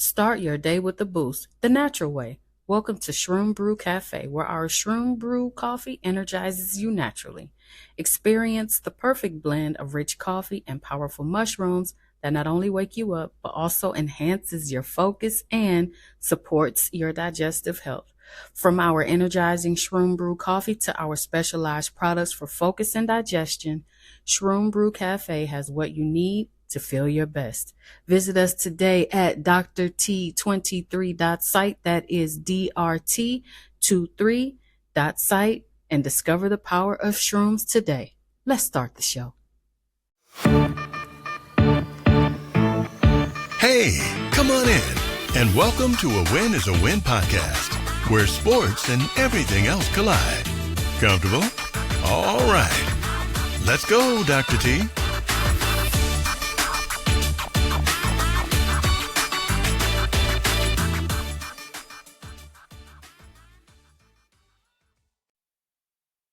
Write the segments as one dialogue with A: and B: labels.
A: Start your day with a boost, the natural way. Welcome to Shroom Brew Cafe, where our Shroom Brew coffee energizes you naturally. Experience the perfect blend of rich coffee and powerful mushrooms that not only wake you up, but also enhances your focus and supports your digestive health. From our energizing Shroom Brew coffee to our specialized products for focus and digestion, Shroom Brew Cafe has what you need to feel your best. Visit us today at drT23.site, that is DRT23.site, and discover the power of shrooms today. Let's start the show.
B: Hey, come on in and welcome to A Win is a Win podcast, where sports and everything else collide. Comfortable? All right. Let's go, Dr. T.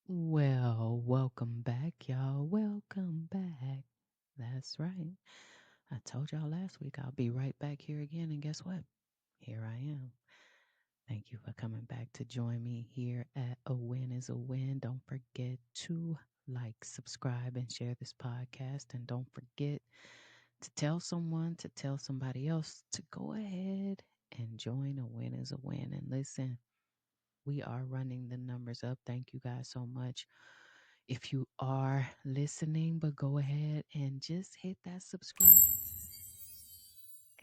C: Well, welcome back, y'all. Welcome back. That's right. I told y'all last week I'll be right back here again, and guess what? Here I am. Thank you for coming back to join me here at A Win is a Win. Don't forget to like, subscribe, and share this podcast. And don't forget to tell someone to tell somebody else to go ahead and join A Win is a Win. And listen, we are running the numbers up. Thank you guys so much. If you are listening, but go ahead and just hit that subscribe.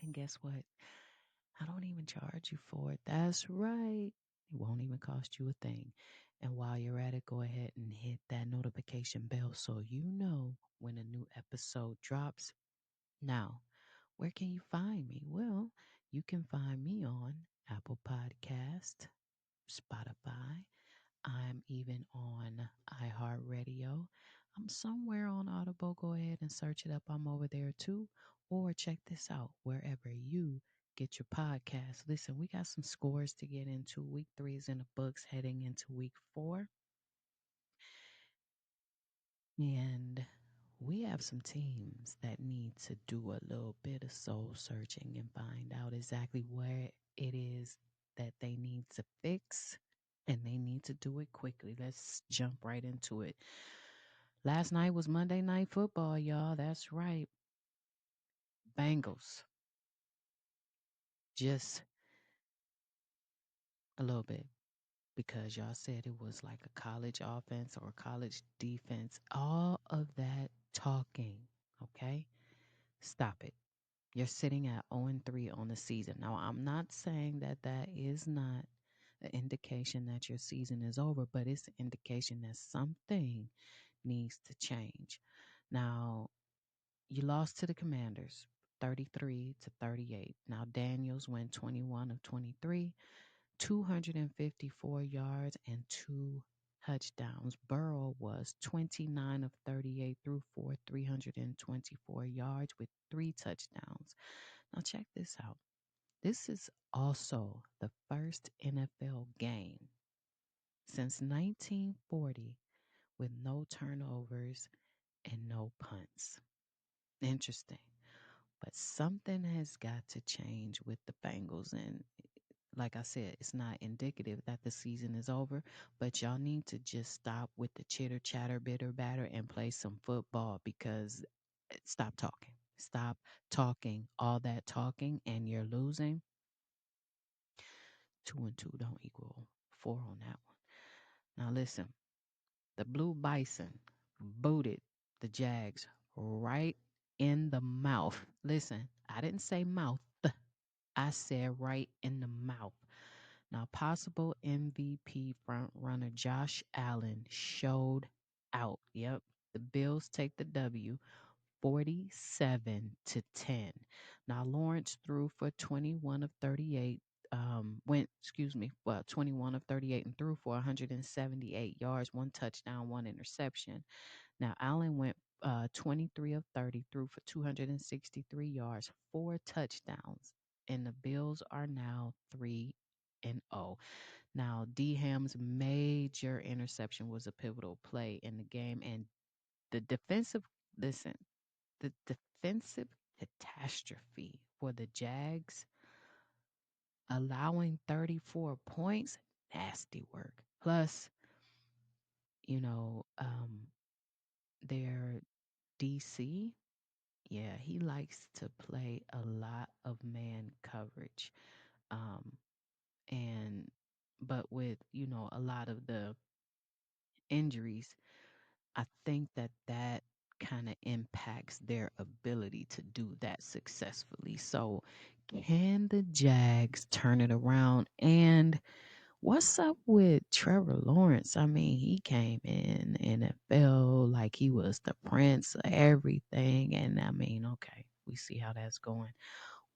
C: And guess what? I don't even charge you for it. That's right. It won't even cost you a thing. And while you're at it, go ahead and hit that notification bell so you know when a new episode drops. Now, where can you find me? Well, you can find me on Apple Podcast, Spotify. I'm even on iHeartRadio. I'm somewhere on Audible. Go ahead and search it up. I'm over there too. Or check this out wherever you get your podcast. Listen, we got some scores to get into. Week 3 is in the books, heading into week 4. And we have some teams that need to do a little bit of soul searching and find out exactly where it is that they need to fix, and they need to do it quickly. Let's jump right into it. Last night was Monday Night Football, y'all. That's right. Bengals. Just a little bit, because y'all said it was like a college offense or college defense. All of that talking, okay? Stop it. You're sitting at 0-3 on the season. Now, I'm not saying that that is not an indication that your season is over, but it's an indication that something needs to change. Now, you lost to the Commanders 33-38. Now, Daniels went 21 of 23, 254 yards and 2 touchdowns. Burrow was 29 of 38, threw for 324 yards with 3 touchdowns. Now, check this out. This is also the first NFL game since 1940 with no turnovers and no punts. Interesting. But something has got to change with the Bengals. And like I said, it's not indicative that the season is over, but y'all need to just stop with the chitter chatter, bitter batter, and play some football, because stop talking. Stop talking. All that talking, and you're losing. 2-2 don't equal 4 on that one. Now listen, the Blue Bison booted the Jags right in the mouth. Listen, I didn't say mouth. I said right in the mouth. Now, possible MVP front runner Josh Allen showed out. Yep, the Bills take the W 47-10. Now, Lawrence threw for 21 of 38. 21 of 38 and threw for 178 yards, 1 touchdown, 1 interception. Now, Allen went 23 of 30, threw for 263 yards, 4 touchdowns, and the Bills are now 3-0. Now, D Ham's major interception was a pivotal play in the game, and the defensive, listen, the defensive catastrophe for the Jags allowing 34 points, nasty work. Plus, you know, their DC, yeah, he likes to play a lot of man coverage. Um, and but with, a lot of the injuries, I think that kind of impacts their ability to do that successfully. So, can the Jags turn it around? And what's up with Trevor Lawrence? I mean, he came in the NFL like he was the prince of everything. And I mean, okay, we see how that's going.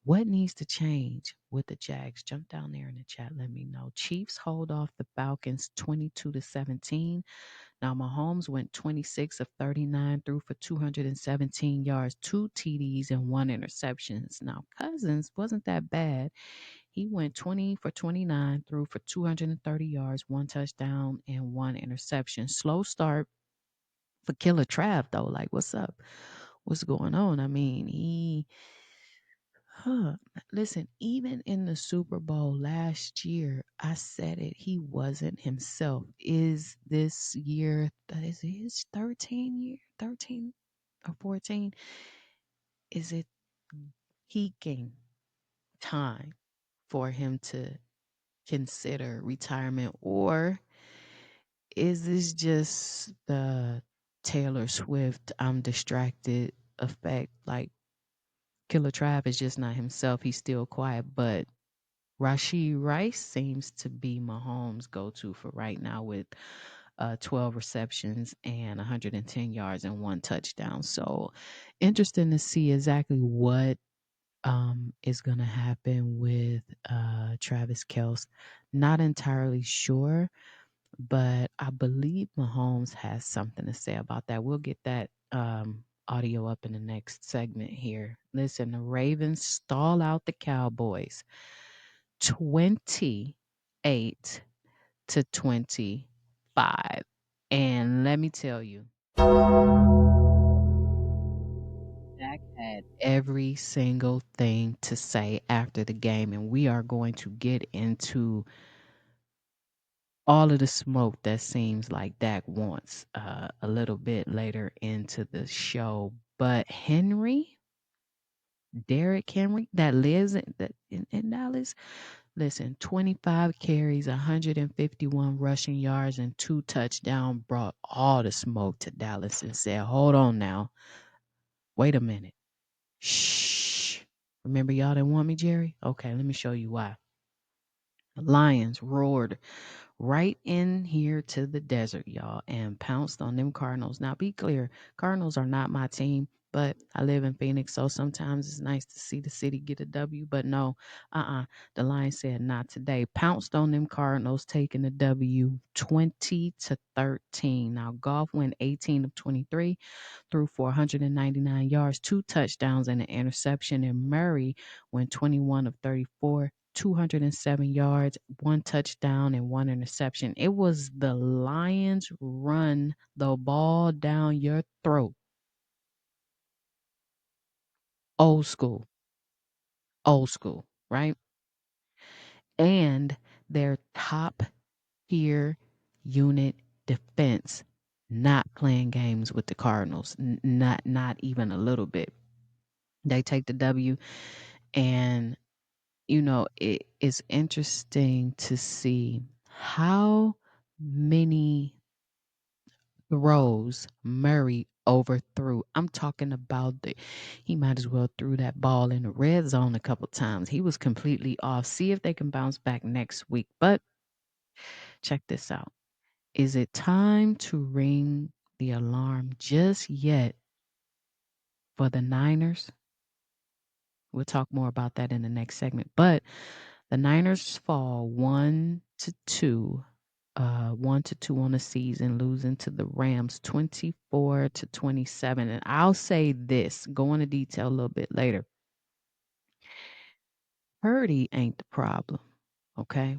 C: What needs to change with the Jags? Jump down there in the chat. Let me know. Chiefs hold off the Falcons 22-17. Now, Mahomes went 26 of 39, threw for 217 yards, 2 TDs, and 1 interceptions. Now, Cousins wasn't that bad. He went 20 for 29, threw for 230 yards, 1 touchdown, and 1 interception. Slow start for Killer Trav, though. Like, what's up? What's going on? I mean, huh, listen, even in the Super Bowl last year, I said it, he wasn't himself. Is this year, that is his 13 or 14? Is it peaking time for him to consider retirement, or is this just the Taylor Swift I'm distracted effect? Like, Killer Trav is just not himself. He's still quiet, but Rashee Rice seems to be Mahomes' go-to for right now with 12 receptions and 110 yards and 1 touchdown. So interesting to see exactly what is going to happen with Travis Kelce. Not entirely sure, but I believe Mahomes has something to say about that. We'll get that audio up in the next segment here. Listen, the Ravens stall out the Cowboys 28-25. And let me tell you, Dak had every single thing to say after the game, and we are going to get into all of the smoke that seems like Dak wants a little bit later into the show. But Derrick Henry, that lives in Dallas, listen, 25 carries, 151 rushing yards, and 2 touchdowns brought all the smoke to Dallas and said, hold on now. Wait a minute. Shh. Remember y'all didn't want me, Jerry? Okay, let me show you why. The Lions roared right in here to the desert, y'all, and pounced on them Cardinals. Now, be clear, Cardinals are not my team, but I live in Phoenix, so sometimes it's nice to see the city get a W. But no, the Lions said not today. Pounced on them Cardinals, taking the W 20-13. Now, Goff went 18 of 23, threw for 199 yards, 2 touchdowns, and an interception. And Murray went 21 of 34, 207 yards, 1 touchdown, and 1 interception. It was the Lions run the ball down your throat. Old school, old school, right? And their top tier unit defense not playing games with the Cardinals, not even a little bit. They take the W, and it is interesting to see how many throws Murray overthrew. I'm talking about he might as well threw that ball in the red zone a couple times. He was completely off. See if they can bounce back next week. But check this out. Is it time to ring the alarm just yet for the Niners? We'll talk more about that in the next segment. But the Niners fall 1-2, 1-2 on the season, losing to the Rams 24-27. And I'll say this, go into detail a little bit later. Purdy ain't the problem, okay?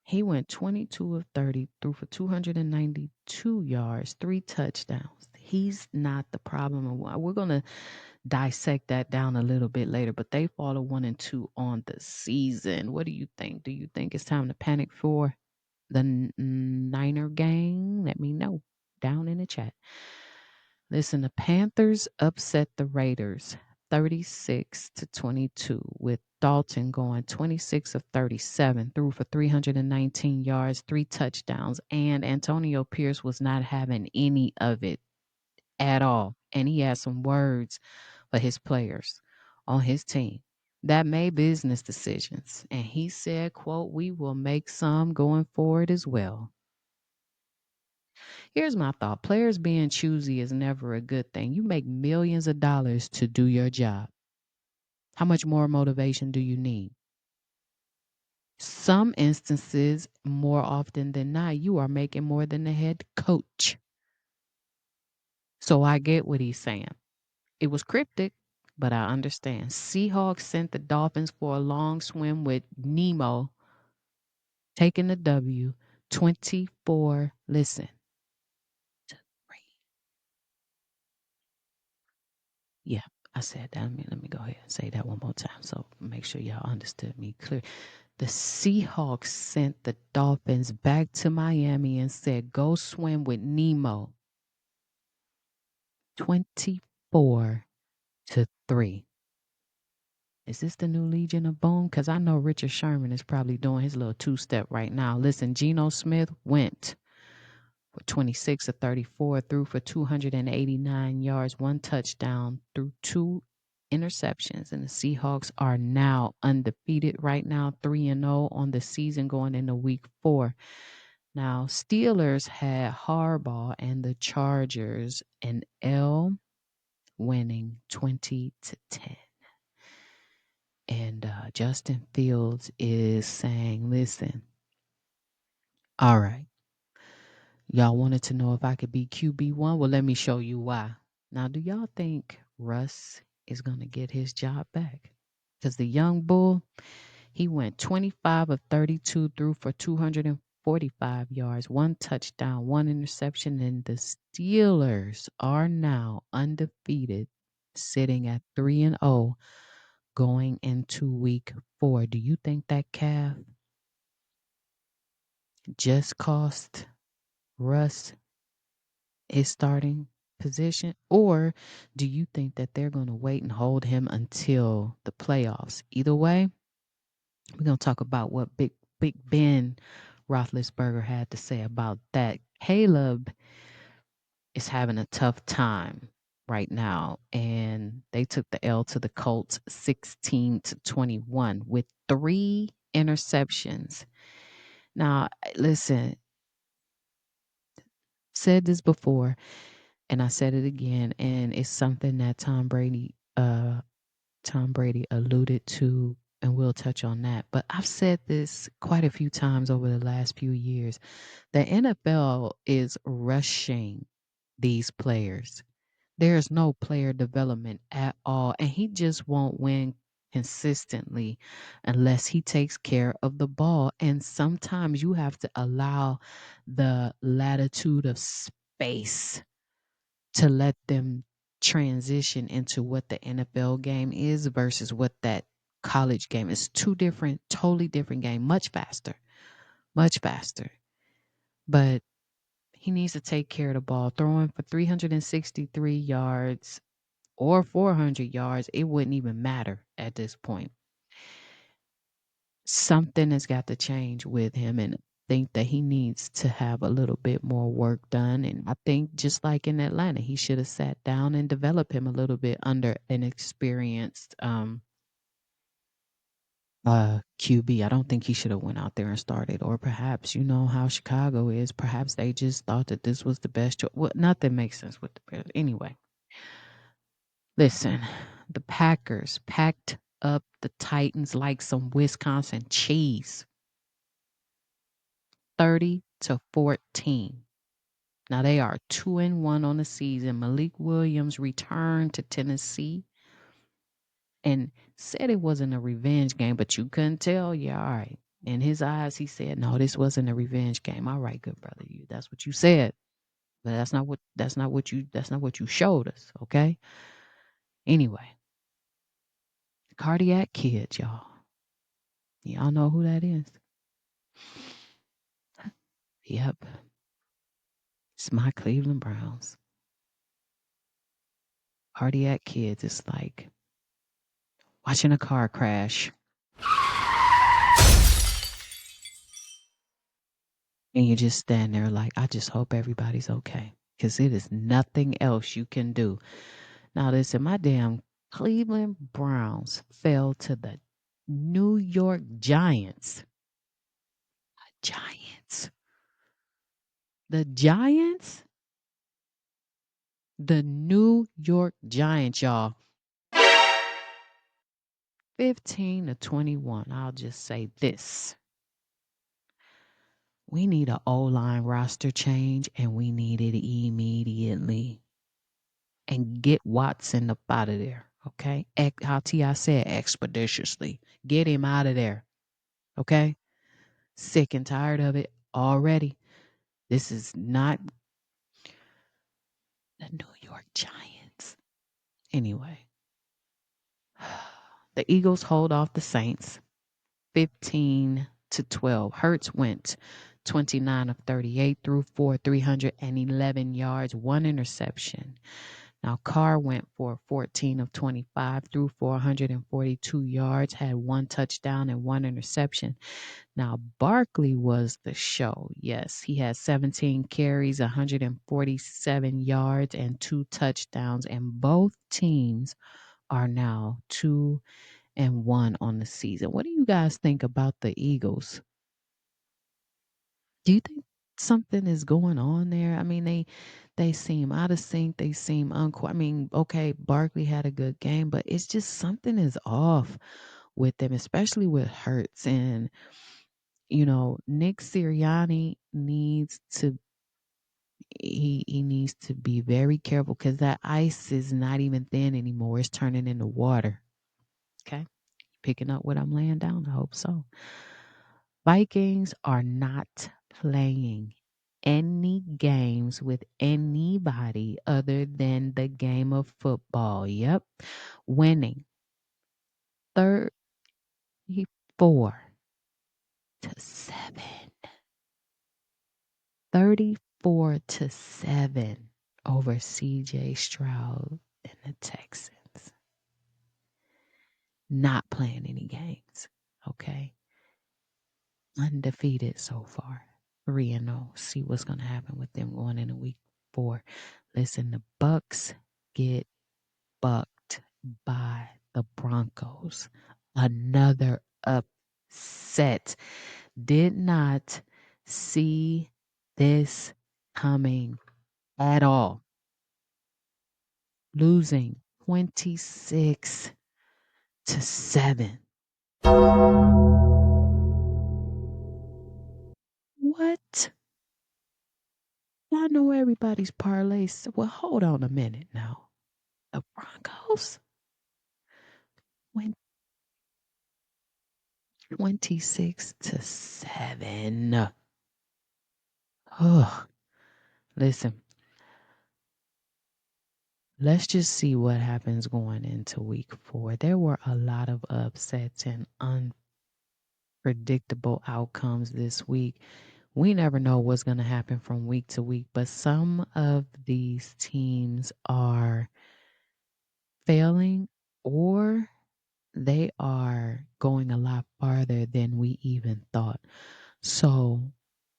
C: He went 22 of 30, threw for 292 yards, 3 touchdowns. He's not the problem. And we're going to dissect that down a little bit later, but they fall to 1-2 on the season. What do you think? Do you think it's time to panic for the Niner gang? Let me know down in the chat. Listen, the Panthers upset the Raiders 36-22 with Dalton going 26 of 37, threw for 319 yards, 3 touchdowns, and Antonio Pierce was not having any of it at all. And he had some words for his players on his team that made business decisions. And he said, quote, "We will make some going forward as well." Here's my thought. Players being choosy is never a good thing. You make millions of dollars to do your job. How much more motivation do you need? Some instances, more often than not, you are making more than the head coach. So I get what he's saying. It was cryptic, but I understand. Seahawks sent the Dolphins for a long swim with Nemo taking the W 24. Listen, to 3. Yeah, I said that. Let me go ahead and say that one more time so make sure y'all understood me clear. The Seahawks sent the Dolphins back to Miami and said, "Go swim with Nemo." 24-3. Is this the new Legion of Boom? Because I know Richard Sherman is probably doing his little two-step right now. Listen, Geno Smith went for 26 of 34, threw for 289 yards, 1 touchdown, threw 2 interceptions. And the Seahawks are now undefeated right now, 3-0 on the season going into week 4. Now, Steelers had Harbaugh and the Chargers and L winning 20-10. And Justin Fields is saying, "Listen, all right, y'all wanted to know if I could be QB1. Well, let me show you why." Now, do y'all think Russ is going to get his job back? Because the young bull, he went 25 of 32, threw for 245 yards, 1 touchdown, 1 interception, and the Steelers are now undefeated, sitting at 3-0 going into week 4. Do you think that calf just cost Russ his starting position? Or do you think that they're going to wait and hold him until the playoffs? Either way, we're going to talk about what Big Ben Roethlisberger had to say about that. Caleb is having a tough time right now, and they took the L to the Colts 16-21 with 3 interceptions. Now, listen, said this before and I said it again, and it's something that Tom Brady alluded to, and we'll touch on that. But I've said this quite a few times over the last few years. The NFL is rushing these players. There's no player development at all, and he just won't win consistently unless he takes care of the ball. And sometimes you have to allow the latitude of space to let them transition into what the NFL game is versus what that college game is. Two different, totally different game, much faster, much faster. But he needs to take care of the ball. Throwing for 363 yards or 400 yards, it wouldn't even matter at this point. Something has got to change with him, and I think that he needs to have a little bit more work done. And I think just like in Atlanta, he should have sat down and developed him a little bit under an experienced QB. I don't think he should have went out there and started. Or perhaps, you know how Chicago is, perhaps they just thought that this was the best choice. Well, nothing makes sense with the Bears. Anyway, listen, the Packers packed up the Titans like some Wisconsin cheese. 30-14. Now they are 2-1 on the season. Malik Williams returned to Tennessee and said it wasn't a revenge game, but you couldn't tell. Yeah, all right. In his eyes, he said, "No, this wasn't a revenge game." All right, good brother, that's what you said. But that's not what you showed us, okay? Anyway, cardiac kids, y'all. Y'all know who that is? Yep, it's my Cleveland Browns. Cardiac kids is like watching a car crash and you just stand there like, I just hope everybody's okay. Because it is nothing else you can do. Now, listen, my damn Cleveland Browns fell to the New York Giants. Giants. The Giants? The New York Giants, y'all. 15-21. I'll just say this. We need an O-line roster change, and we need it immediately. And get Watson up out of there, okay? How T.I. said, expeditiously. Get him out of there, okay? Sick and tired of it already. This is not the New York Giants. Anyway, the Eagles hold off the Saints 15-12. Hurts went 29 of 38 through for 311 yards, one interception. Now Carr went for 14 of 25 through 442 yards, had one touchdown and one interception. Now Barkley was the show. Yes, he had 17 carries, 147 yards, and two touchdowns. And both teams are now 2-1 on the season. What do you guys think about the Eagles? Do you think something is going on there? I mean, they seem out of sync. They seem I mean, okay, Barkley had a good game, but it's just something is off with them, especially with Hurts. And Nick Sirianni needs to he needs to be very careful because that ice is not even thin anymore. It's turning into water. Okay, picking up what I'm laying down. I hope so. Vikings are not playing any games with anybody other than the game of football. Yep. Winning 34-7. 34-7 over CJ Stroud and the Texans. Not playing any games. Okay. Undefeated so far. 3-0. See what's going to happen with them going into week 4. Listen, the Bucks get bucked by the Broncos. Another upset. Did not see this coming at all. Losing 26-7. What? I know everybody's parlays. Well, hold on a minute now. The Broncos went 26-7. Oh, listen. Let's just see what happens going into week 4. There were a lot of upsets and unpredictable outcomes this week. We never know what's going to happen from week to week, but some of these teams are failing or they are going a lot farther than we even thought. So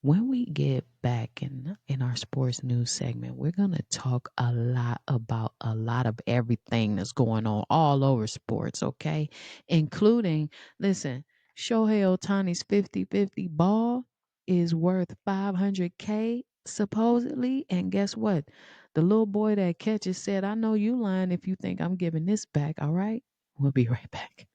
C: when we get back in our sports news segment, we're going to talk a lot about a lot of everything that's going on all over sports, okay? Including, listen, Shohei Ohtani's 50-50 ball is worth $500K supposedly. And guess what? The little boy that catches said, I know you lying if you think I'm giving this back, all right? We'll be right back.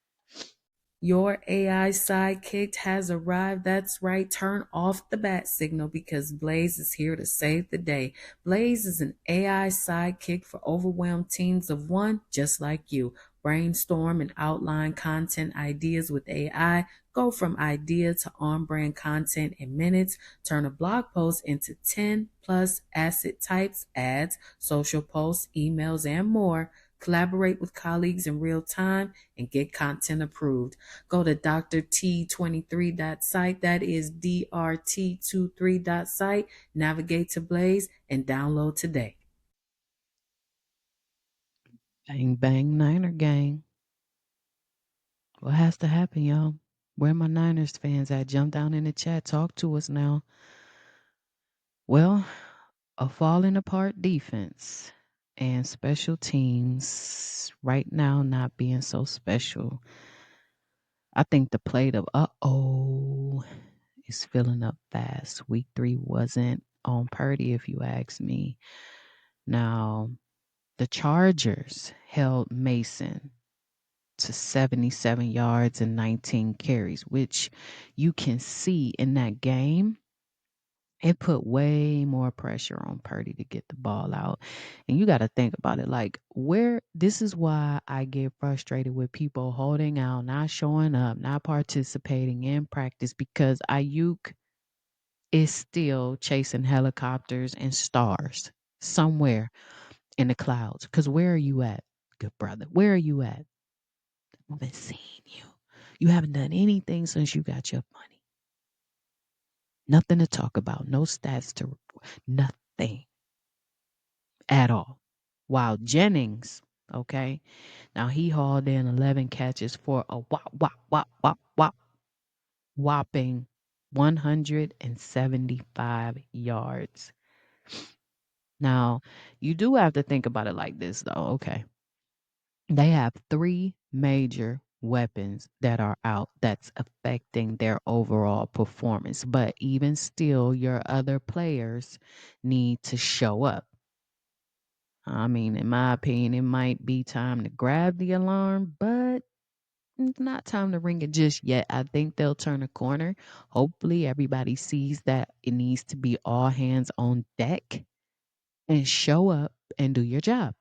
A: Your AI sidekick has arrived. That's right. Turn off the bat signal because Blaze is here to save the day. Blaze is an AI sidekick for overwhelmed teams of one just like you. Brainstorm and outline content ideas with AI. Go from idea to on brand content in minutes. Turn a blog post into 10 plus asset types, ads, social posts, emails, and more. Collaborate with colleagues in real time and get content approved. Go to drT23.site. That is DRT23.site. Navigate to Blaze and download today.
C: Bang, bang, Niner gang. What has to happen, y'all? Where my Niners fans at? Jump down in the chat. Talk to us now. Well, a falling apart defense and special teams right now not being so special. I think the plate of is filling up fast. Week 3 wasn't on Purdy, if you ask me. Now, the Chargers held Mason to 77 yards and 19 carries, which you can see in that game. It put way more pressure on Purdy to get the ball out. And you got to think about it like, this is why I get frustrated with people holding out, not showing up, not participating in practice, because Ayuk is still chasing helicopters and stars somewhere in the clouds. Because where are you at, good brother? Where are you at? I haven't seen you. You haven't done anything since you got your money. Nothing to talk about. No stats to report. Nothing at all. While Jennings, okay, now he hauled in 11 catches for a whopping 175 yards. Now, you do have to think about it like this, though, okay? They have 3 major weapons that are out that's affecting their overall performance. But even still, your other players need to show up. I mean, in my opinion, it might be time to grab the alarm, but it's not time to ring it just yet. I think they'll turn a corner. Hopefully, everybody sees that it needs to be all hands on deck and show up and do your job.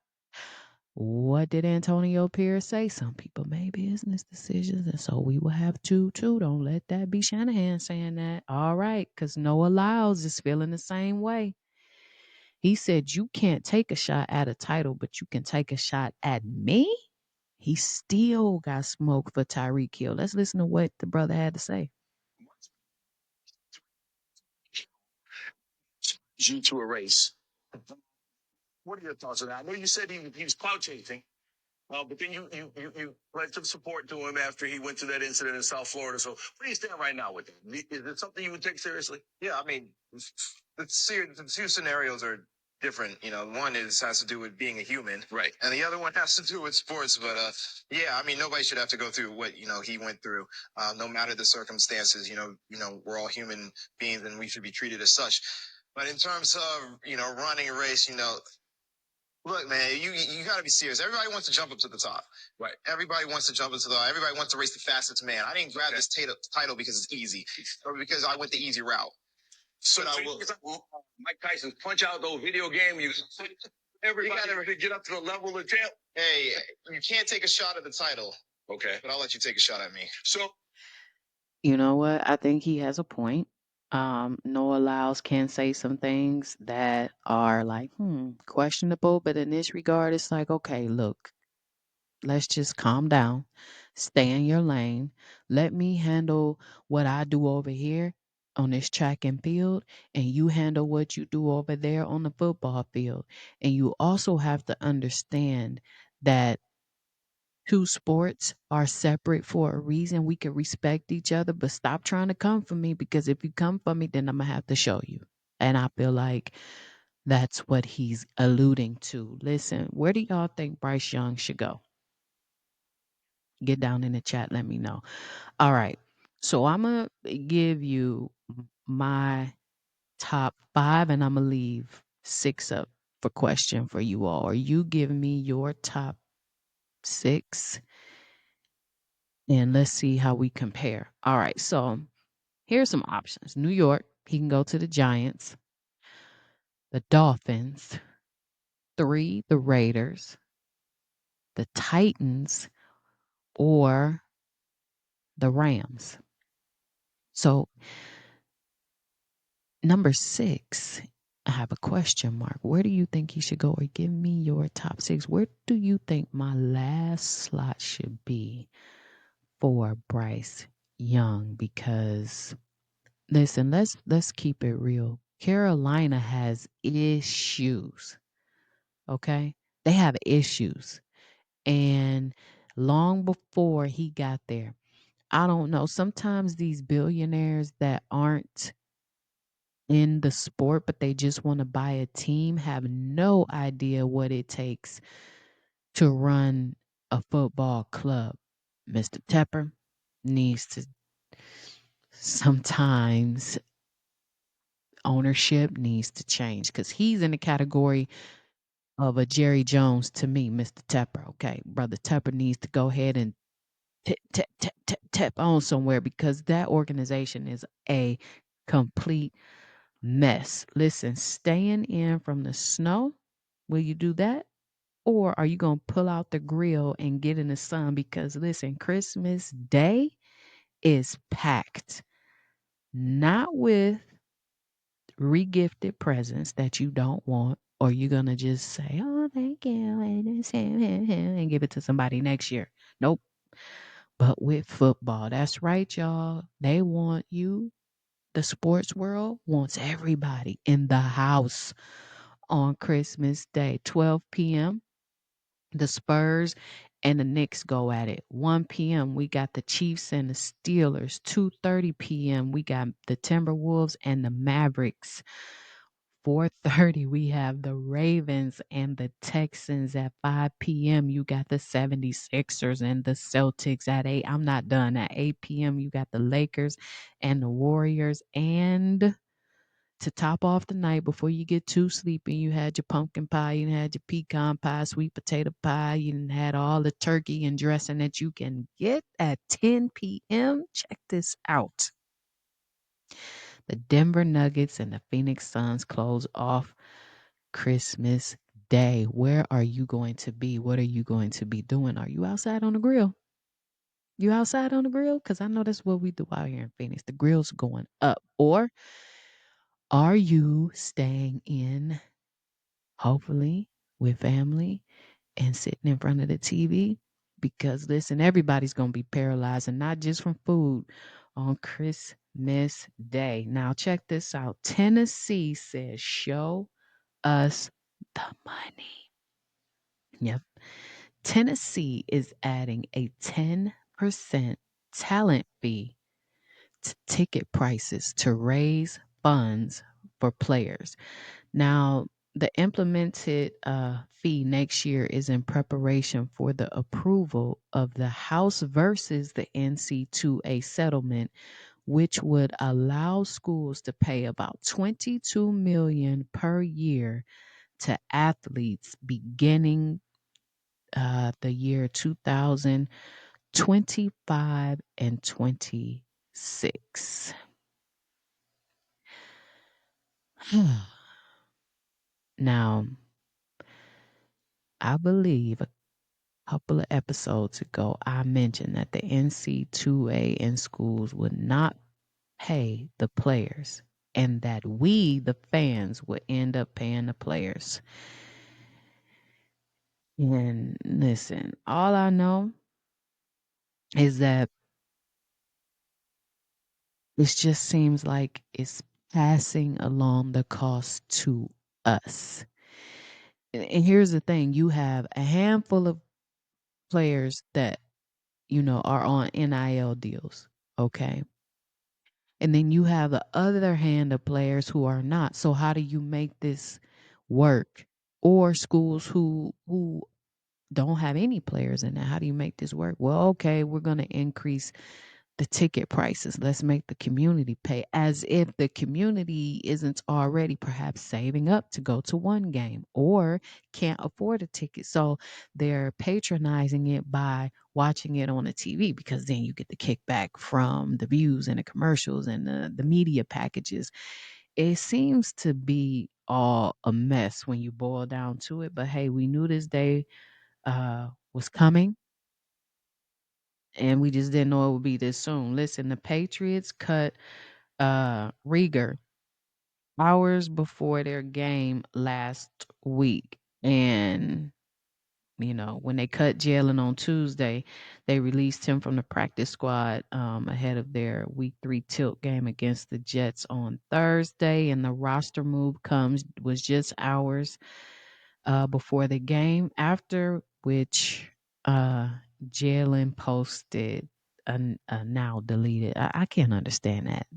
C: What did Antonio Pierce say? Some people made business decisions, and so we will have two too. Don't let that be Shanahan saying that. All right, because Noah Lyles is feeling the same way. He said, you can't take a shot at a title, but you can take a shot at me. He still got smoke for Tyreek Hill. Let's listen to what the brother had to say. You to a race. What are your thoughts on that? I know you said he was cloud chasing. But then you pledged some support to him after he went through that incident in South Florida. So where do you stand right now with that? Is it something you would take seriously? Yeah, I mean, the two scenarios are different. You know, one has to do with being a human, right, and the other one has to do with sports. But yeah, I mean, nobody should have to go through what he went through, no matter the circumstances. We're all human beings, and we should be treated as such. But in terms of running a race, look, man, you got to be serious. Everybody wants to jump up to the top. Right. Everybody wants to jump into everybody wants to race the fastest man. I didn't grab this title because it's easy or because I went the easy route. So Mike Tyson's punch out those video games. Everybody got to get up to the level of champ. Hey, you can't take a shot at the title. Okay. But I'll let you take a shot at me. So, you know what? I think he has a point. Noah Lyles can say some things that are like, questionable. But in this regard, it's like, okay, look, let's just calm down, stay in your lane. Let me handle what I do over here on this track and field, and you handle what you do over there on the football field. And you also have to understand that two sports are separate for a reason. We can respect each other, but stop trying to come for me, because if you come for me, then I'm going to have to show you. And I feel like that's what he's alluding to. Listen, where do y'all think Bryce Young should go? Get down in the chat. Let me know. All right. So I'm going to give you my top 5, and I'm going to leave 6 up for question for you all. Or you give me your top 6, and let's see how we compare. All right. So here's some options. New York, he can go to the Giants, the Dolphins, 3, the Raiders, the Titans or the Rams. So, number 6, I have a question mark. Where do you think he should go? Or give me your top 6. Where do you think my last slot should be for Bryce Young? Because listen, let's keep it real. Carolina has issues. Okay? They have issues. And long before he got there, I don't know. Sometimes these billionaires that aren't in the sport, but they just want to buy a team, have no idea what it takes to run a football club. Mr. Tepper needs to sometimes ownership needs to change because he's in the category of a Jerry Jones to me, Mr. Tepper. Okay, Brother Tepper needs to go ahead and tap on somewhere because that organization is a complete mess. Listen, staying in from the snow, will you do that? Or are you going to pull out the grill and get in the sun? Because listen, Christmas Day is packed, not with regifted presents that you don't want, or you're going to just say, oh, thank you, and give it to somebody next year. Nope. But with football, that's right, y'all. They want you. The sports world wants everybody in the house on Christmas Day, 12 p.m. The Spurs and the Knicks go at it. 1 p.m. we got the Chiefs and the Steelers. 2:30 p.m. we got the Timberwolves and the Mavericks. 4:30 we have the Ravens and the Texans. At 5 p.m. you got the 76ers and the Celtics. At 8, I'm not done. At 8 p.m. you got the Lakers and the Warriors. And to top off the night before you get too sleepy, you had your pumpkin pie, you had your pecan pie, sweet potato pie, you had all the turkey and dressing that you can get at 10 p.m. Check this out. The Denver Nuggets and the Phoenix Suns close off Christmas Day. Where are you going to be? What are you going to be doing? Are you outside on the grill? You outside on the grill? Because I know that's what we do out here in Phoenix. The grill's going up. Or are you staying in, hopefully, with family and sitting in front of the TV? Because listen, everybody's going to be paralyzed and not just from food on Christmas Day. Now, check this out. Tennessee says, show us the money. Yep. Tennessee is adding a 10% talent fee to ticket prices to raise funds for players. Now, the implemented fee next year is in preparation for the approval of the House versus the NC2A settlement, which would allow schools to pay about $22 million per year to athletes beginning the year 2025 and 26. Now, I believe a couple of episodes ago, I mentioned that the NC2A in schools would not pay the players and that we, the fans, would end up paying the players. And listen, all I know is that it just seems like it's passing along the cost to us. And here's the thing, you have a handful of players that, are on NIL deals. Okay. And then you have the other hand of players who are not. So how do you make this work? Or schools who don't have any players in it. How do you make this work? Well, okay, we're going to increase the ticket prices. Let's make the community pay, as if the community isn't already perhaps saving up to go to one game or can't afford a ticket. So they're patronizing it by watching it on the TV because then you get the kickback from the views and the commercials and the media packages. It seems to be all a mess when you boil down to it. But hey, we knew this day was coming, and we just didn't know it would be this soon. Listen, the Patriots cut Rieger hours before their game last week. And, when they cut Jalen on Tuesday, they released him from the practice squad ahead of their week 3 tilt game against the Jets on Thursday. And the roster move was just hours before the game, after which Jalen posted a now deleted. I can't understand that.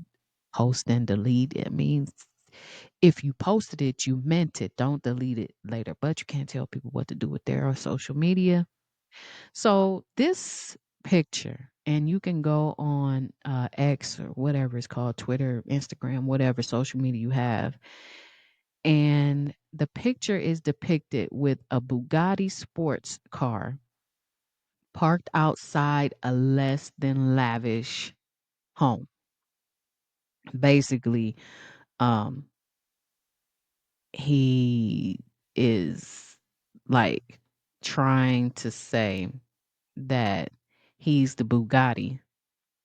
C: Post and delete. It means if you posted it, you meant it. Don't delete it later. But you can't tell people what to do with their social media. So this picture, and you can go on X or whatever it's called, Twitter, Instagram, whatever social media you have, and the picture is depicted with a Bugatti sports car parked outside a less than lavish home. Basically, um, he is like trying to say that he's the Bugatti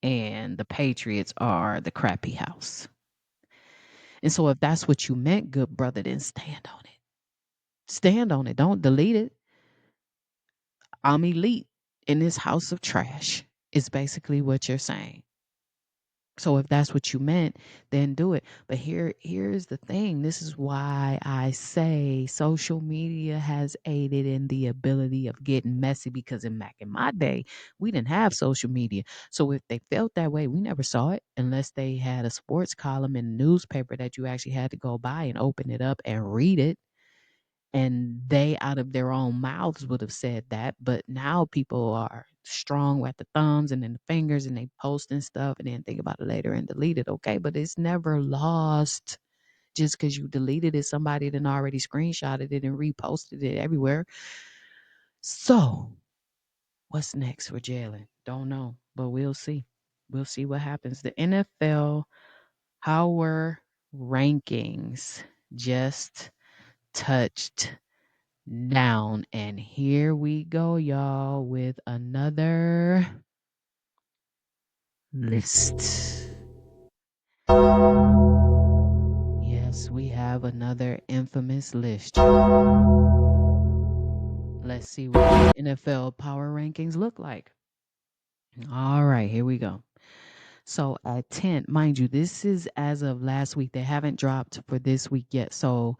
C: and the Patriots are the crappy house. And so if that's what you meant, good brother, then stand on it. Stand on it. Don't delete it. I'm elite in this house of trash, is basically what you're saying. So if that's what you meant, then do it. But here's the thing. This is why I say social media has aided in the ability of getting messy, because back in my day, we didn't have social media. So if they felt that way, we never saw it unless they had a sports column in the newspaper that you actually had to go by and open it up and read it, and they out of their own mouths would have said that. But now people are strong with the thumbs and then the fingers, and they post and stuff and then think about it later and delete it. Okay, but it's never lost just because you deleted it. Somebody then already screenshotted it and reposted it everywhere. So what's next for Jalen? Don't know, but we'll see. We'll see what happens. The NFL power rankings just touched down. And here we go, y'all, with another list. Yes, we have another infamous list, y'all. Let's see what the NFL power rankings look like. All right, here we go. So at 10, mind you, this is as of last week. They haven't dropped for this week yet. So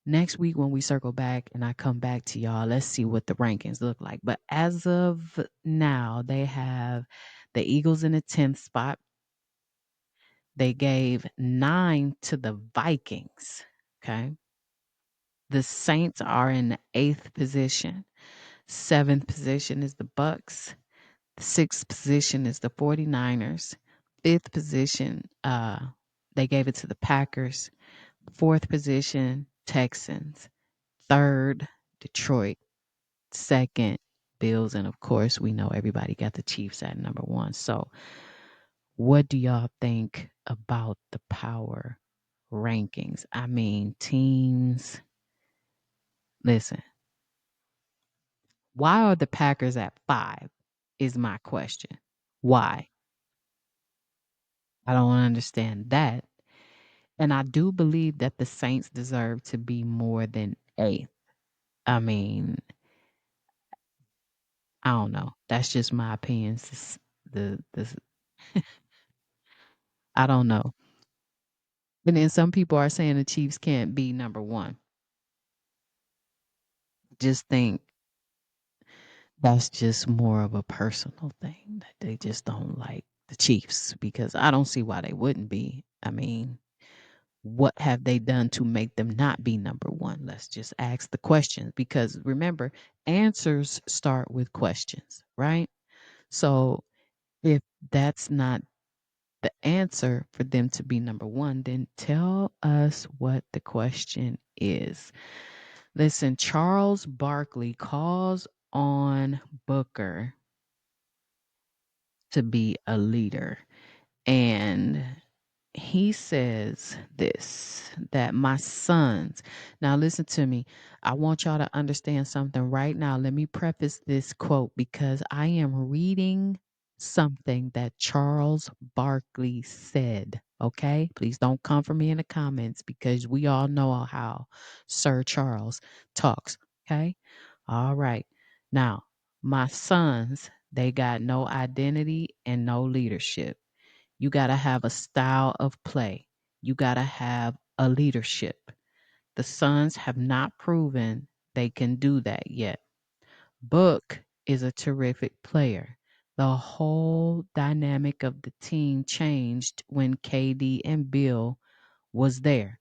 C: next week when we circle back and I come back to y'all, let's see what the rankings look like. But as of now, they have the Eagles in the 10th spot. They gave 9 to the Vikings. Okay. The Saints are in the 8th position. 7th position is the Bucks. The 6th position is the 49ers. 5th position, they gave it to the Packers. 4th position, Texans. 3rd, Detroit. 2nd, Bills. And of course, we know everybody got the Chiefs at number 1. So what do y'all think about the power rankings? I mean, teams, listen, why are the Packers at 5 is my question. Why? I don't understand that. And I do believe that the Saints deserve to be more than 8th. I mean, I don't know. That's just my opinion. The I don't know. And then some people are saying the Chiefs can't be number 1. Just think that's just more of a personal thing, that they just don't like the Chiefs, because I don't see why they wouldn't be. I mean, what have they done to make them not be number 1? Let's just ask the questions, because remember, answers start with questions, right? So if that's not the answer for them to be number 1, then tell us what the question is. Listen, Charles Barkley calls on Booker to be a leader. And he says this, that my sons, now listen to me. I want y'all to understand something right now. Let me preface this quote because I am reading something that Charles Barkley said. Okay, please don't come for me in the comments because we all know how Sir Charles talks. Okay, all right. Now, my sons, they got no identity and no leadership. You got to have a style of play. You got to have a leadership. The Suns have not proven they can do that yet. Book is a terrific player. The whole dynamic of the team changed when KD and Bill was there.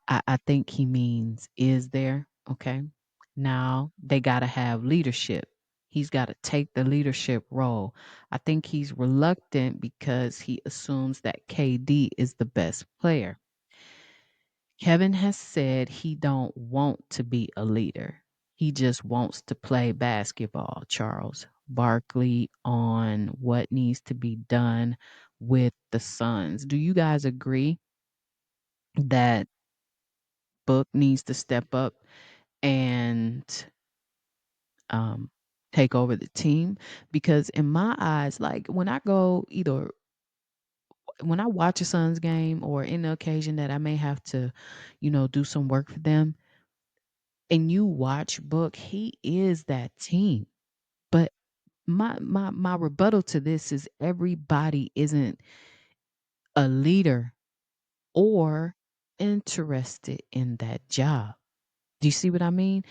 C: I think he means is there. Okay. Now they got to have leadership. He's got to take the leadership role. I think he's reluctant because he assumes that KD is the best player. Kevin has said he don't want to be a leader. He just wants to play basketball, Charles Barkley, on what needs to be done with the Suns. Do you guys agree that Book needs to step up and um, take over the team? Because in my eyes, like when I go either when I watch a Suns game or in the occasion that I may have to, do some work for them, and you watch Book, he is that team. But my rebuttal to this is everybody isn't a leader or interested in that job. Do you see what I mean?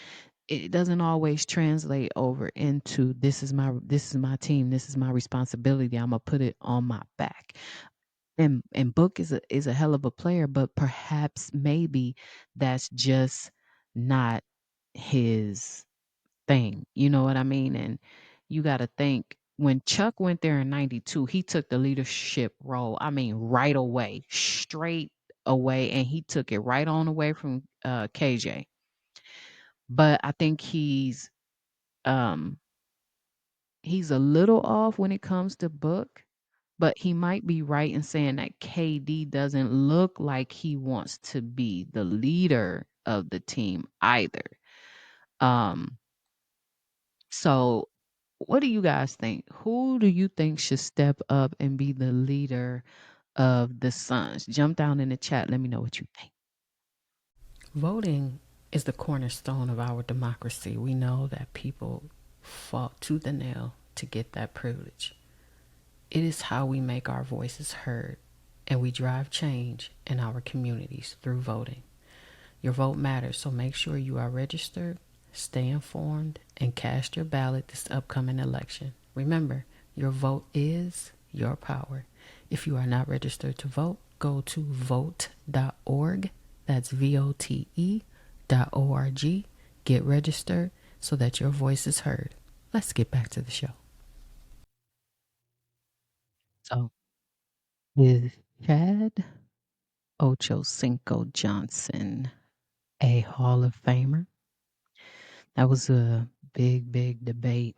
C: It doesn't always translate over into this is my team, this is my responsibility. I'm gonna put it on my back. And Book is a hell of a player, but perhaps maybe that's just not his thing. You know what I mean? And you got to think when Chuck went there in 92, he took the leadership role. I mean, right away, straight away. And he took it right on away from KJ. But I think um, he's a little off when it comes to Book, but he might be right in saying that KD doesn't look like he wants to be the leader of the team either. Um, so what do you guys think? Who do you think should step up and be the leader of the Suns? Jump down in the chat. Let me know what you think.
A: Voting is the cornerstone of our democracy. We know that people fought tooth and nail to get that privilege. It is how we make our voices heard and we drive change in our communities through voting. Your vote matters, so make sure you are registered, stay informed, and cast your ballot this upcoming election. Remember, your vote is your power. If you are not registered to vote, go to vote.org. That's vote.org. Get registered so that your voice is heard. Let's get back to the show.
C: So, is Chad Ochocinco Johnson a Hall of Famer? That was a big, big debate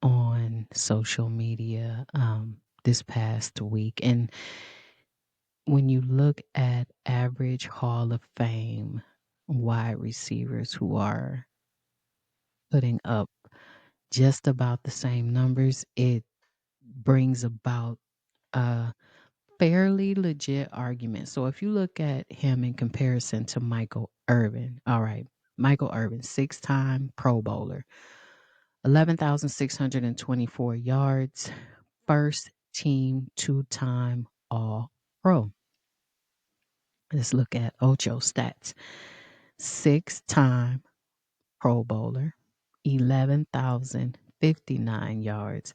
C: on social media this past week. And when you look at average Hall of Fame wide receivers who are putting up just about the same numbers, it brings about a fairly legit argument. So if you look at him in comparison to Michael Irvin, all right, Michael Irvin, 6-time Pro Bowler, 11,624 yards, first team 2-time All Pro. Let's look at Ocho stats. 6-time Pro Bowler, 11,059 yards,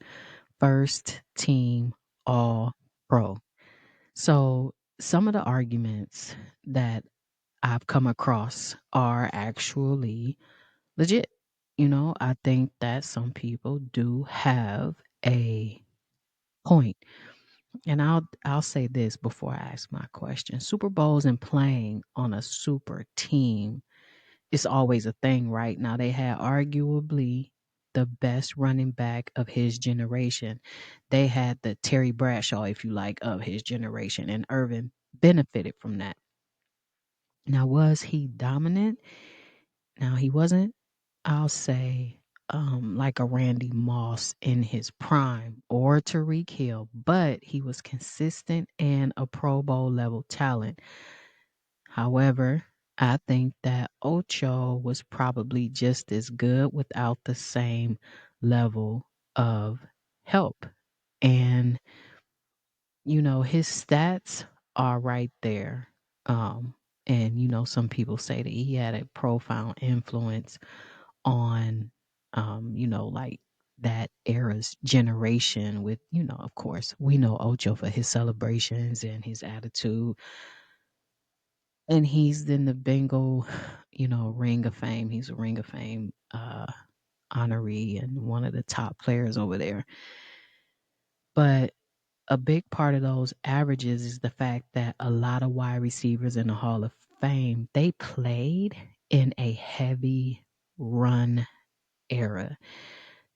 C: first team All Pro. So, some of the arguments that I've come across are actually legit. I think that some people do have a point. And I'll say this before I ask my question. Super Bowls and playing on a super team, it's always a thing, right? Now they had arguably the best running back of his generation. They had the Terry Bradshaw, if you like, of his generation, and Irvin benefited from that. Now, was he dominant? Now, he wasn't, I'll say, like a Randy Moss in his prime or Tariq Hill, but he was consistent and a Pro Bowl level talent. However, I think that Ocho was probably just as good without the same level of help. And, his stats are right there. Um, and, some people say that he had a profound influence on, like that era's generation with, of course, we know Ocho for his celebrations and his attitude. And he's in the Bengal, Ring of Fame. He's a Ring of Fame honoree and one of the top players over there. But a big part of those averages is the fact that a lot of wide receivers in the Hall of Fame, they played in a heavy run era.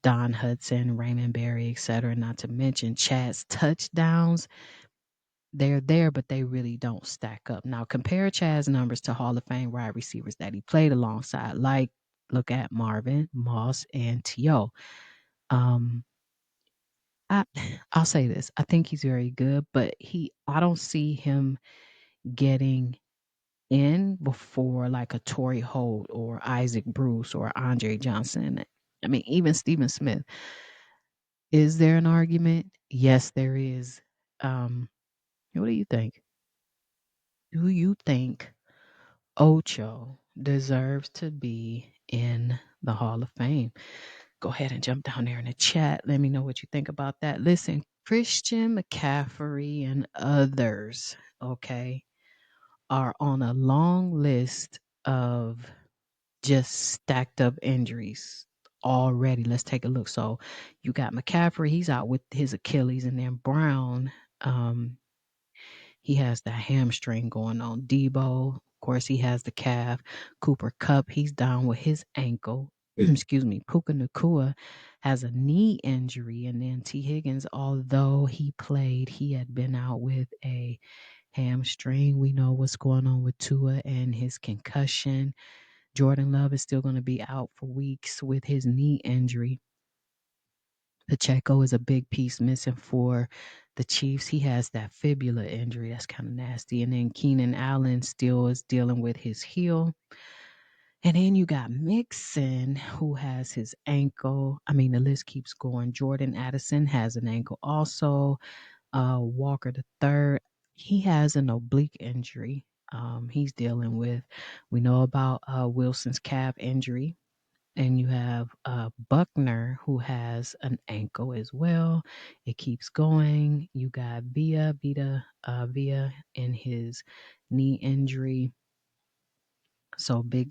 C: Don Hudson, Raymond Berry, etc. Not to mention Chad's touchdowns. They're there, but they really don't stack up. Now, compare Chad's numbers to Hall of Fame wide receivers that he played alongside, like look at Marvin, Moss, and T.O. Um, I, I'll say this. I think he's very good, but I don't see him getting in before like a Torrey Holt or Isaac Bruce or Andre Johnson. I mean, even Stephen Smith. Is there an argument? Yes, there is. What do you think? Do you think Ocho deserves to be in the Hall of Fame? Go ahead and jump down there in the chat. Let me know what you think about that. Listen, Christian McCaffrey and others, okay, are on a long list of just stacked up injuries already. Let's take a look. So you got McCaffrey, he's out with his Achilles, and then Brown, um, he has the hamstring going on. Debo, of course, he has the calf. Cooper Cup, he's down with his ankle. Excuse me. Puka Nakua has a knee injury. And then T. Higgins, although he played, he had been out with a hamstring. We know what's going on with Tua and his concussion. Jordan Love is still going to be out for weeks with his knee injury. Pacheco is a big piece missing for the Chiefs. He has that fibula injury. That's kind of nasty. And then Keenan Allen still is dealing with his heel. And then you got Mixon, who has his ankle. I mean, the list keeps going. Jordan Addison has an ankle also. Walker the third, he has an oblique injury. He's dealing with. We know about Wilson's calf injury. And you have Buckner, who has an ankle as well. It keeps going. You got Via in his knee injury. So big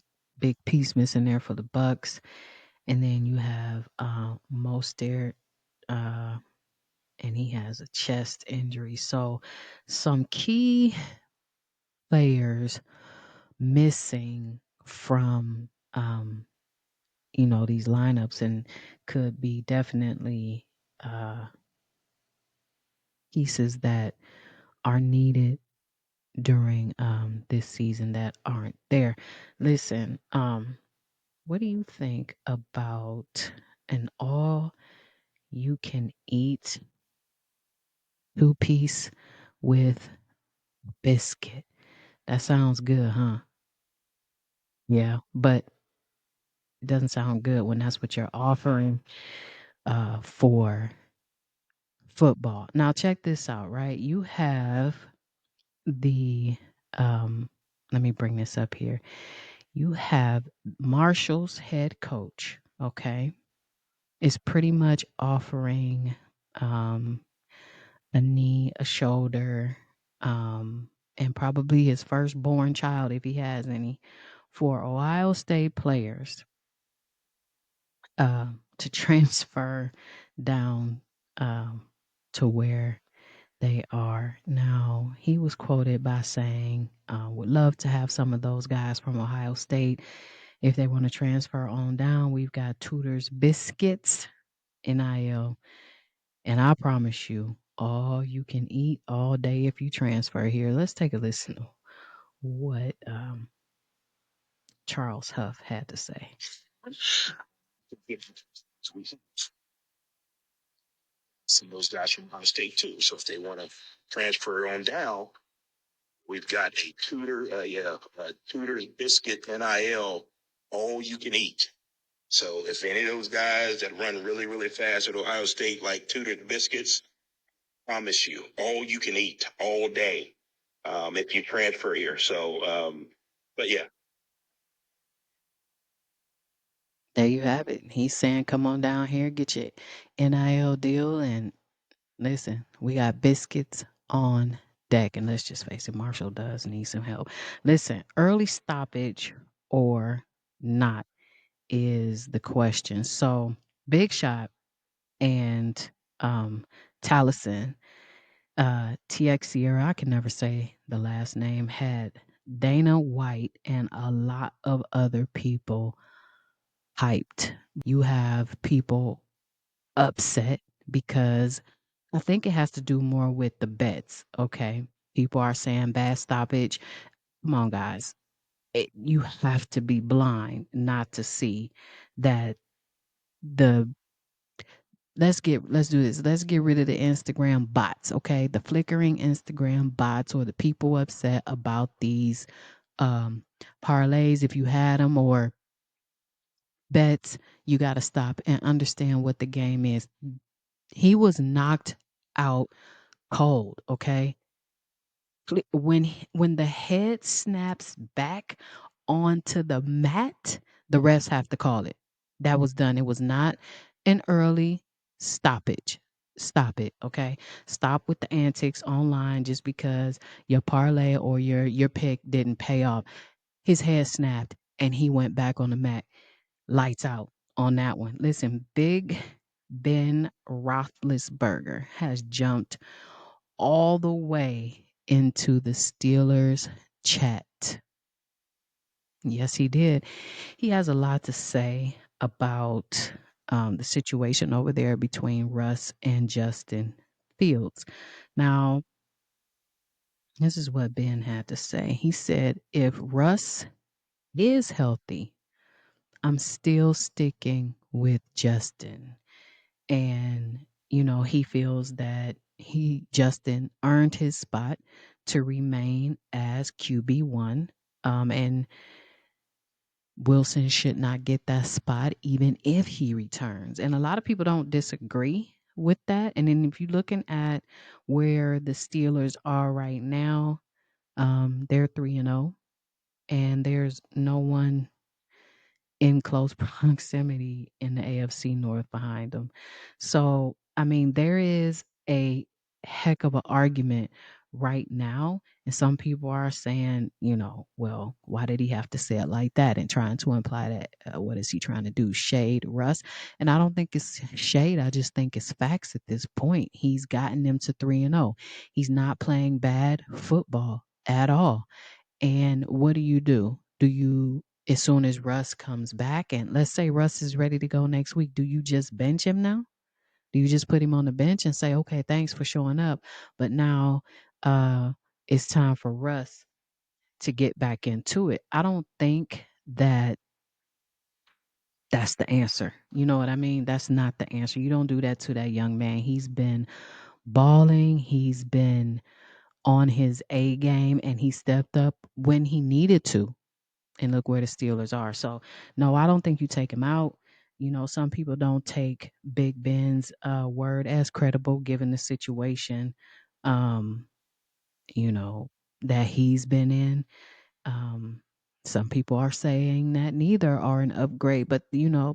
C: piece missing there for the Bucks. And then you have Mostert, and he has a chest injury. So some key players missing from these lineups, and could be definitely uh, pieces that are needed during this season that aren't there. Listen, what do you think about an all you can eat two piece with biscuit? That sounds good, huh? Yeah, but it doesn't sound good when that's what you're offering for football. Now check this out, right? You have the let me bring this up here. You have Marshall's head coach, okay, is pretty much offering a knee, a shoulder, and probably his firstborn child, if he has any, for Ohio State players to transfer down to where they are now. He was quoted by saying, would love to have some of those guys from Ohio State If they want to transfer on down, we've got Tudor's Biscuits, NIL. And I promise you, all you can eat all day if you transfer here. Let's take a listen to what Charles Huff had to say.
B: Some of those guys from Ohio State too. So if they want to transfer on down, we've got a Tudor's Biscuit NIL, all you can eat. So if any of those guys that run really, really fast at Ohio State, like Tudor's Biscuits, promise you, all you can eat all day if you transfer here. So, but yeah.
C: There you have it. He's saying, come on down here, get your NIL deal. And listen, we got biscuits on deck. And let's just face it, Marshall does need some help. Listen, early stoppage or not is the question. So, Big Shot and Taliesin, TX Sierra, I can never say the last name, had Dana White and a lot of other people hyped. You have people upset because I think it has to do more with the bets. Okay. People are saying bad stoppage. Come on, guys. You have to be blind not to see that the let's do this. Let's get rid of the Instagram bots, okay? The flickering Instagram bots or the people upset about these um parlays if you had them or bets, you got to stop and understand what the game is. He was knocked out cold, okay? When the head snaps back onto the mat, the refs have to call it. That was done. It was not an early stoppage. Stop it, okay? Stop with the antics online just because your parlay or your pick didn't pay off. His head snapped and he went back on the mat. Lights out on that one. Listen, Big Ben Roethlisberger has jumped all the way into the Steelers chat. Yes, he did. He has a lot to say about the situation over there between Russ and Justin Fields. Now, this is what Ben had to say. He said, if Russ is healthy, I'm still sticking with Justin. And, he feels that Justin earned his spot to remain as QB1. And Wilson should not get that spot even if he returns. And a lot of people don't disagree with that. And then if you're looking at where the Steelers are right now, they're 3-0, and there's no one in close proximity in the AFC North behind them. So, I mean, there is a heck of an argument right now. And some people are saying, well, why did he have to say it like that? And trying to imply that, what is he trying to do? Shade Russ? And I don't think it's shade. I just think it's facts at this point. He's gotten them to 3-0. He's not playing bad football at all. And what do? Do you, as soon as Russ comes back, and let's say Russ is ready to go next week, do you just bench him now? Do you just put him on the bench and say, okay, thanks for showing up, but now uh, it's time for Russ to get back into it? I don't think that that's the answer. You know what I mean? That's not the answer. You don't do that to that young man. He's been balling. He's been on his A game, and he stepped up when he needed to. And look where the Steelers are. So, no, I don't think you take him out. Some people don't take Big Ben's word as credible given the situation, um, you know, that he's been in. Um, some people are saying that neither are an upgrade, but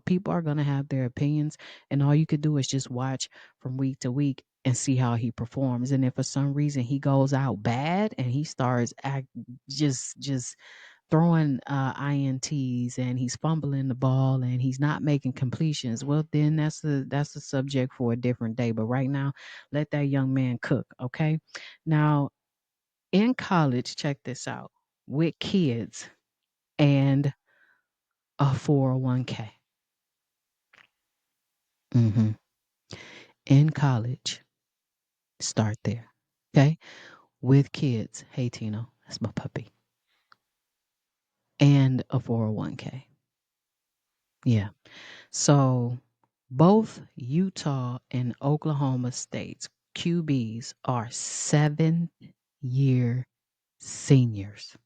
C: people are going to have their opinions, and all you could do is just watch from week to week and see how he performs. And if for some reason he goes out bad and he starts just throwing ints and he's fumbling the ball and he's not making completions, well, then that's a subject for a different day. But right now, let that young man cook. Okay. Now, in college, check this out, with kids and a 401k. Hmm. In college, start there. Okay. With kids. Hey, Tino, that's my puppy. And a 401k. Yeah. So both Utah and Oklahoma states QBs are 7th year seniors.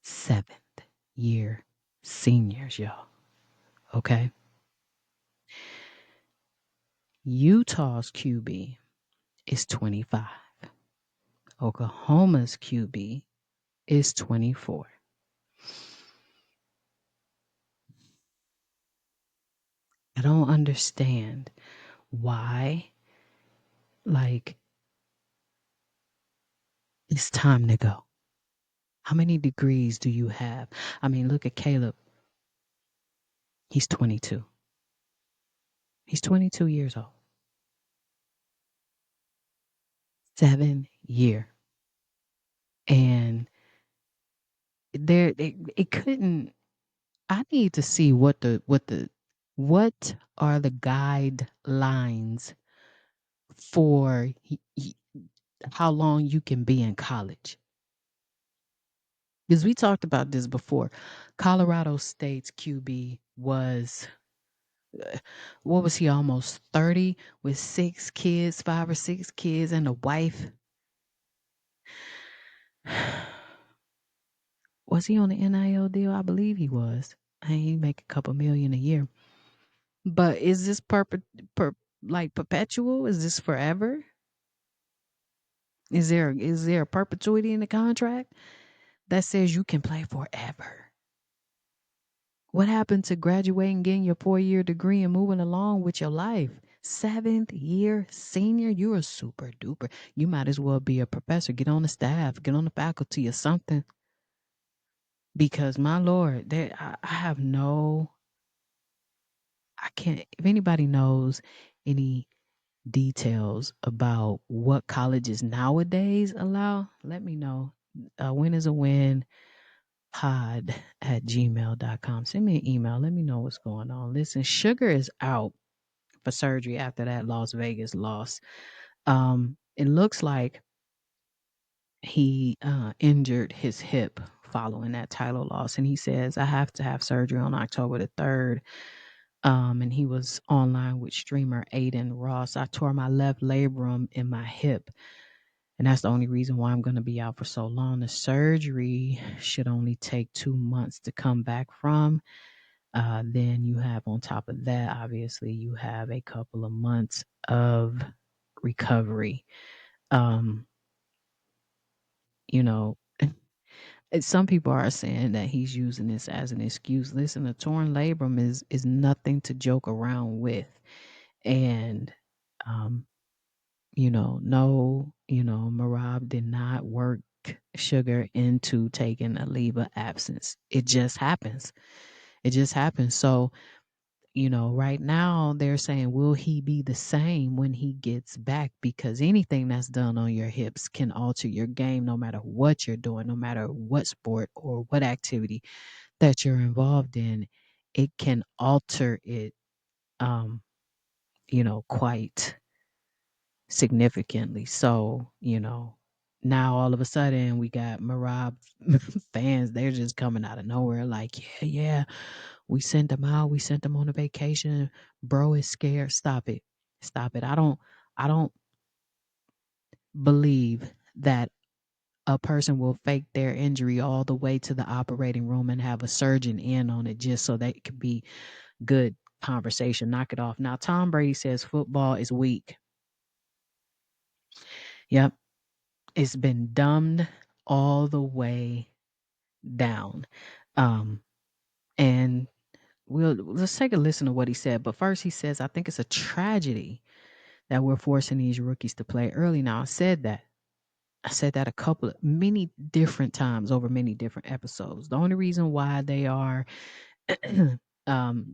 C: 7th year seniors, y'all. Okay. Utah's QB is 25. Oklahoma's QB is 24. I don't understand why, like, it's time to go. How many degrees do you have? I mean, look at Caleb. He's 22. He's 22 years old. 7 year. And it couldn't. I need to see what are the guidelines for how long you can be in college. Because we talked about this before. Colorado State's QB was, what was he, almost 30 with 6 kids, 5 or 6 kids, and a wife? Was he on the NIL deal? I believe he was. He make a couple million a year. But is this per, like perpetual? Is this forever? Is there a perpetuity in the contract that says you can play forever? What happened to graduating, getting your 4 year degree, and moving along with your life? 7th year senior, you're a super duper. You might as well be a professor. Get on the staff, get on the faculty or something. Because my Lord, I have no, I can't. If anybody knows any details about what colleges nowadays allow, let me know. Win is a win pod@gmail.com. Send me an email. Let me know what's going on. Listen, Sugar is out for surgery after that Las Vegas loss. It looks like he injured his hip following that title loss. And he says, I have to have surgery on October the 3rd. And he was online with streamer Aiden Ross. I tore my left labrum in my hip. And that's the only reason why I'm going to be out for so long. The surgery should only take 2 months to come back from. Then you have, on top of that, obviously, you have a couple of months of recovery. Um, you know, some people are saying that he's using this as an excuse. Listen, a torn labrum is nothing to joke around with. And um, no, Marab did not work Sugar into taking a leave of absence. It just happens. It just happens. So, right now they're saying, will he be the same when he gets back? Because anything that's done on your hips can alter your game no matter what you're doing, no matter what sport or what activity that you're involved in. It can alter it, quite significantly. So, now all of a sudden we got Marab fans. They're just coming out of nowhere like, yeah, yeah, we sent him out. We sent him on a vacation. Bro is scared. Stop it. Stop it. I don't believe that a person will fake their injury all the way to the operating room and have a surgeon in on it just so that it could be good conversation. Knock it off. Now, Tom Brady says football is weak. Yep. It's been dumbed all the way down. Um, and let's take a listen to what he said. But first, he says, I think it's a tragedy that we're forcing these rookies to play early. Now, I said that. I said that many different times over many different episodes. The only reason why they are the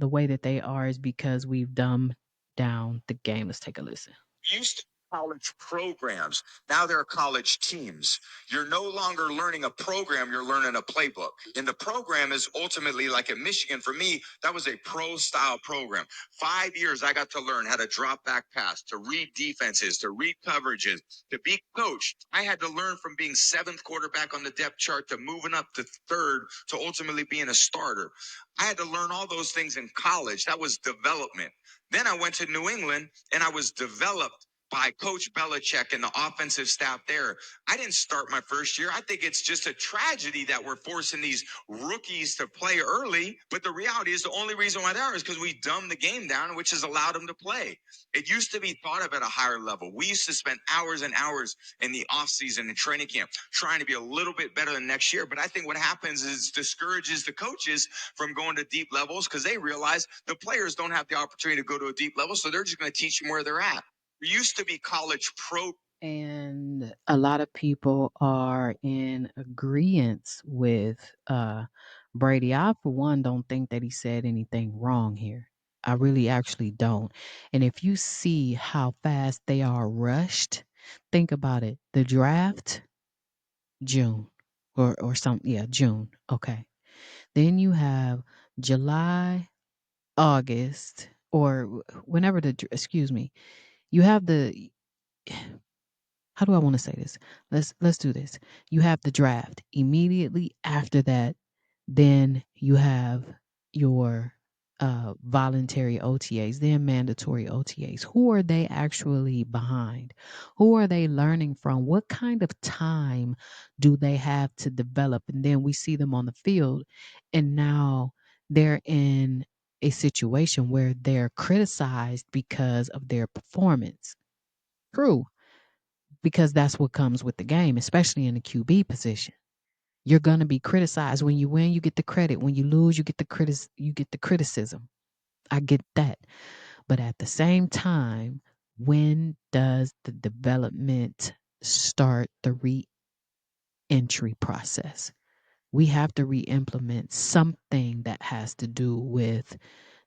C: way that they are is because we've dumbed down the game. Let's take a listen.
B: college programs. Now there are college teams. You're no longer learning a program, you're learning a playbook. And the program is ultimately like at Michigan, for me, that was a pro style program. 5 years, I got to learn how to drop back pass, to read defenses, to read coverages, to be coached. I had to learn from being seventh quarterback on the depth chart to moving up to third to ultimately being a starter. I had to learn all those things in college. That was development. Then I went to New England and I was developed by Coach Belichick and the offensive staff there. I didn't start my first year. I think it's just a tragedy that we're forcing these rookies to play early. But the reality is the only reason why they are is because we dumbed the game down, which has allowed them to play. It used to be thought of at a higher level. We used to spend hours and hours in the offseason and training camp trying to be a little bit better than next year. But I think what happens is discourages the coaches from going to deep levels because they realize the players don't have the opportunity to go to a deep level. So they're just going to teach them where they're at. There used to be college pro.
C: And a lot of people are in agreement with Brady. I, for one, don't think that he said anything wrong here. I really actually don't. And if you see how fast they are rushed, think about it. The draft, June, or something. Yeah, June. Okay. Then you have July, August, or whenever excuse me, you have the, how do I want to say this? Let's do this. You have the draft. Immediately after that, then you have your voluntary OTAs, then mandatory OTAs. Who are they actually behind? Who are they learning from? What kind of time do they have to develop? And then we see them on the field, and now they're in a situation where they're criticized because of their performance. True, because that's what comes with the game, especially in the QB position. You're going to be criticized. When you win, you get the credit. When you lose, you get the criticism. I get that. But at the same time, when does the development start the re-entry process? We have to re-implement something that has to do with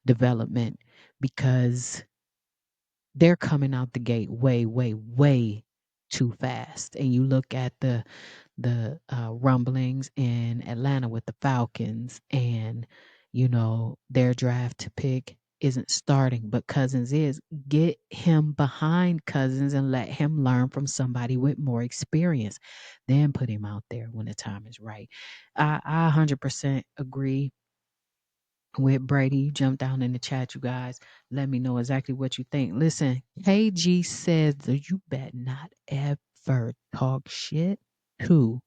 C: development because they're coming out the gate way, way, way too fast. And you look at the rumblings in Atlanta with the Falcons, and their draft pick isn't starting, but Cousins is. Get him behind Cousins and let him learn from somebody with more experience. Then put him out there when the time is right. I 100% agree with Brady. You jump down in the chat, you guys. Let me know exactly what you think. Listen, KG says that you bet not ever talk shit to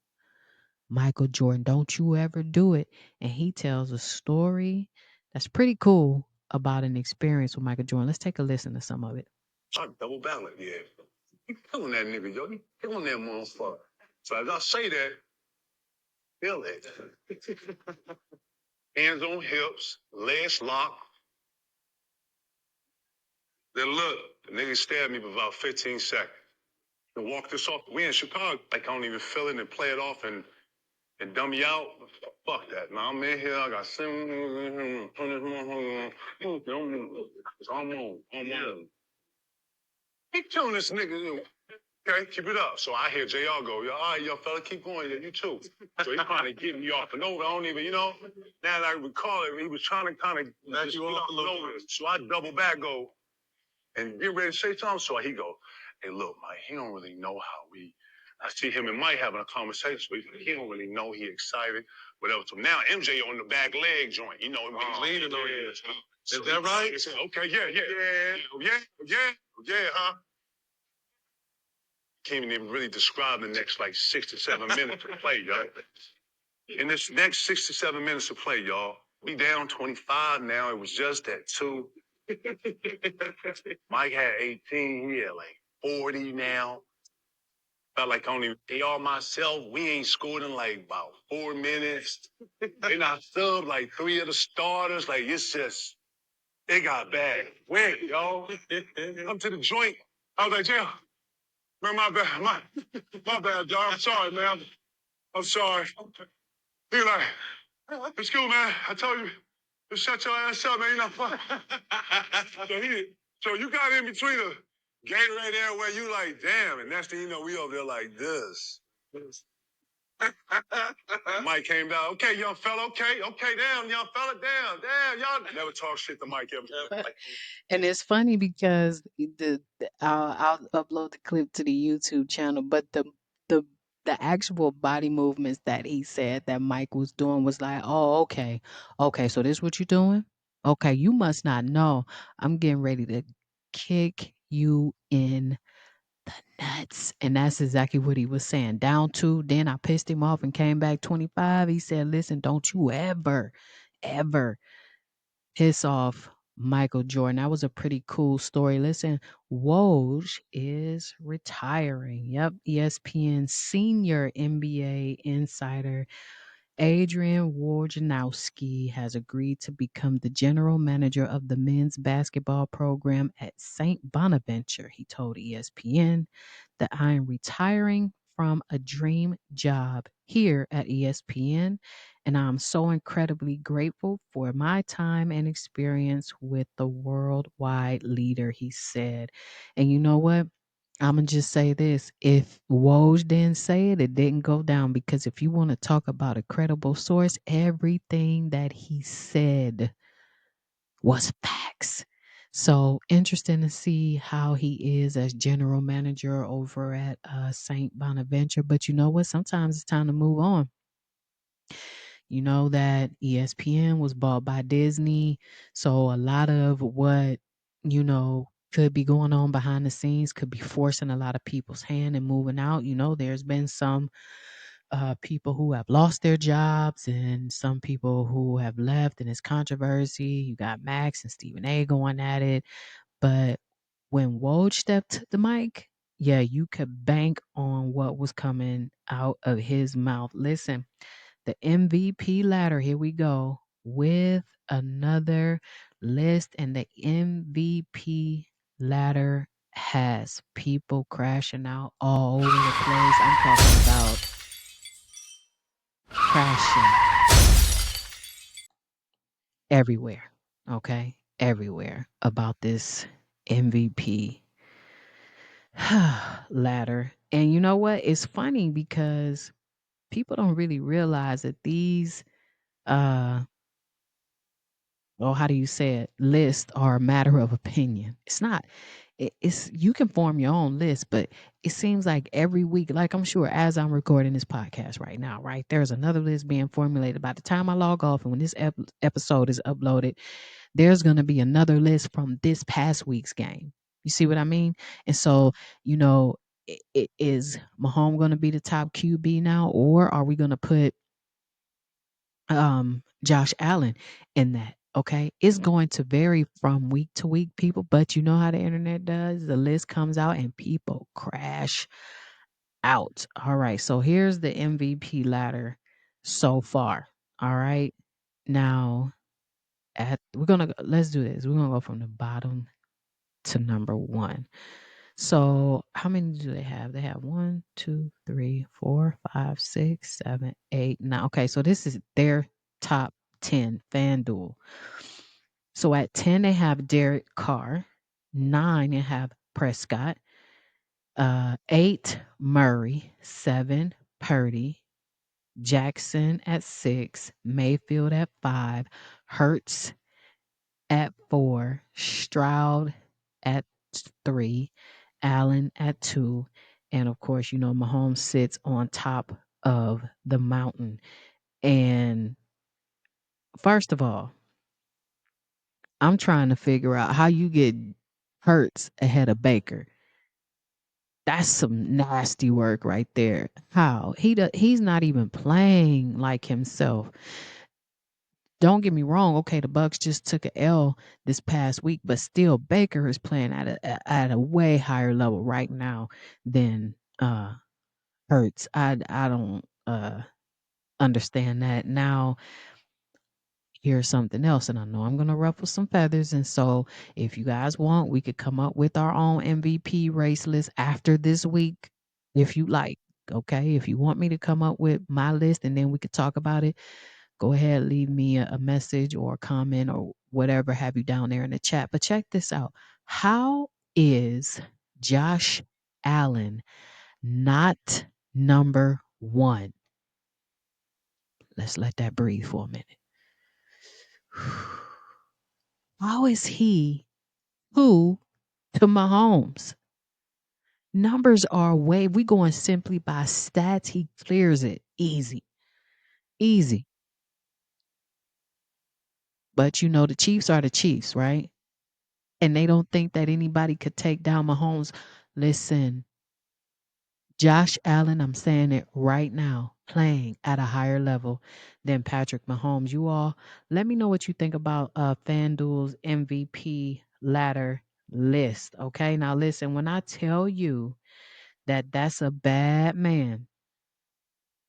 C: Michael Jordan. Don't you ever do it. And he tells a story that's pretty cool about an experience with Michael Jordan. Let's take a listen to some of it.
B: I'm double balanced, yeah. You killing that nigga, yo. You killing that motherfucker. So as I say that, feel it. Hands on hips, legs locked. Then look, the nigga stabbed me for about 15 seconds. And walk this off. We in Chicago. Like, I don't even feel it and play it off and dumb me out. Fuck that. Now I'm in here. I got some. I'm on. Keep killing this nigga. Okay, keep it up. So I hear JR go, yo, all right, yo, fella, keep going. Yeah, you too. So he's kind of getting me off and over. I don't even, now that I recall it, he was trying to kind of back you off a little bit. So I double back, go, and get ready to say something. So he go, hey, look, Mike, he don't really know how we. I see him and Mike having a conversation. So he don't really know he excited, whatever. So now MJ on the back leg joint. He's leaning on you. Is that right? Okay, yeah, huh? Can't even really describe the next like 6 to 7 minutes of play, y'all. In this next 6 to 7 minutes of play, y'all, we down 25 now. It was just at 2. Mike had 18. He had like 40 now. Felt like I don't even pay all myself. We ain't scored in like about 4 minutes. And I subbed like 3 of the starters. Like, it's just, it got bad. Wait, y'all. Come to the joint. I was like, yeah. Man, my bad, my bad, dog. I'm sorry, man. I'm sorry. He like, it's cool, man. I told you, just shut your ass up, man. You're not fun. So you got in between Gatorade everywhere. You like, damn. And next thing you know, we over there like this. Mike came down. Okay, young fella. Okay, damn, young fella. Damn, y'all never talk shit to Mike ever.
C: And it's funny because I'll upload the clip to the YouTube channel, but the the actual body movements that he said that Mike was doing was like, oh, okay, so this what you doing? Okay, you must not know. I'm getting ready to kick you in the nuts. And that's exactly what he was saying. Down two, then I pissed him off and came back 25. He said, listen, don't you ever piss off Michael Jordan. That was a pretty cool story. Listen, Woj is retiring. Yep, ESPN senior NBA insider Adrian Wojnarowski has agreed to become the general manager of the men's basketball program at St. Bonaventure. He told ESPN that I am retiring from a dream job here at ESPN, and I'm so incredibly grateful for my time and experience with the worldwide leader, he said. And you know what? I'm gonna just say this: if Woj didn't say it, it didn't go down. Because if you want to talk about a credible source, everything that he said was facts. So interesting to see how he is as general manager over at Saint Bonaventure. But you know what? Sometimes it's time to move on. You know that ESPN was bought by Disney. So a lot of what, could be going on behind the scenes could be forcing a lot of people's hand and moving out. There's been some people who have lost their jobs and some people who have left, and it's controversy. You got Max and Stephen A going at it. But when Woj stepped to the mic, yeah, you could bank on what was coming out of his mouth. Listen, the MVP ladder. Here we go with another list, and the MVP ladder has people crashing out all over the place. I'm talking about crashing everywhere. Okay, everywhere about this MVP ladder. And you know what? It's funny because people don't really realize that these how do you say it, lists are a matter of opinion. It's not. It's you can form your own list, but it seems like every week, like I'm sure as I'm recording this podcast right now, right, there's another list being formulated. By the time I log off and when this episode is uploaded, there's going to be another list from this past week's game. You see what I mean? And so, you know, is Mahomes going to be the top QB now, or are we going to put Josh Allen in that? Okay, it's going to vary from week to week, people, but you know how the internet does. The list comes out and people crash out. All right, so here's the MVP ladder so far. All right, now let's do this. We're gonna go from the bottom to number one. So how many do they have? They have 1, 2, 3, 4, 5, 6, 7, 8, 9. Okay, so this is their top 10 FanDuel. So at 10, they have Derek Carr. 9, they have Prescott. 8, Murray. 7, Purdy. Jackson at 6. Mayfield at 5. Hurts at 4. Stroud at 3. Allen at 2. And of course, Mahomes sits on top of the mountain. And first of all, I'm trying to figure out how you get Hurts ahead of Baker. That's some nasty work right there. How? He's not even playing like himself. Don't get me wrong. Okay, the Bucks just took a L this past week, but still Baker is playing at a way higher level right now than Hurts. I don't understand that. Now, here's something else, and I know I'm gonna ruffle some feathers. And so, if you guys want, we could come up with our own MVP race list after this week, if you like. Okay, if you want me to come up with my list and then we could talk about it, go ahead, leave me a message or a comment or whatever have you down there in the chat. But check this out. How is Josh Allen, not number one. Let's let that breathe for a minute. How is he who to Mahomes? Numbers are way, we going simply by stats. He clears it easy, easy. But you know, the Chiefs are the Chiefs, right? And they don't think that anybody could take down Mahomes. Listen, Josh Allen, I'm saying it right now, playing at a higher level than Patrick Mahomes. You all, let me know what you think about FanDuel's MVP ladder list. Okay, now listen, when I tell you that that's a bad man,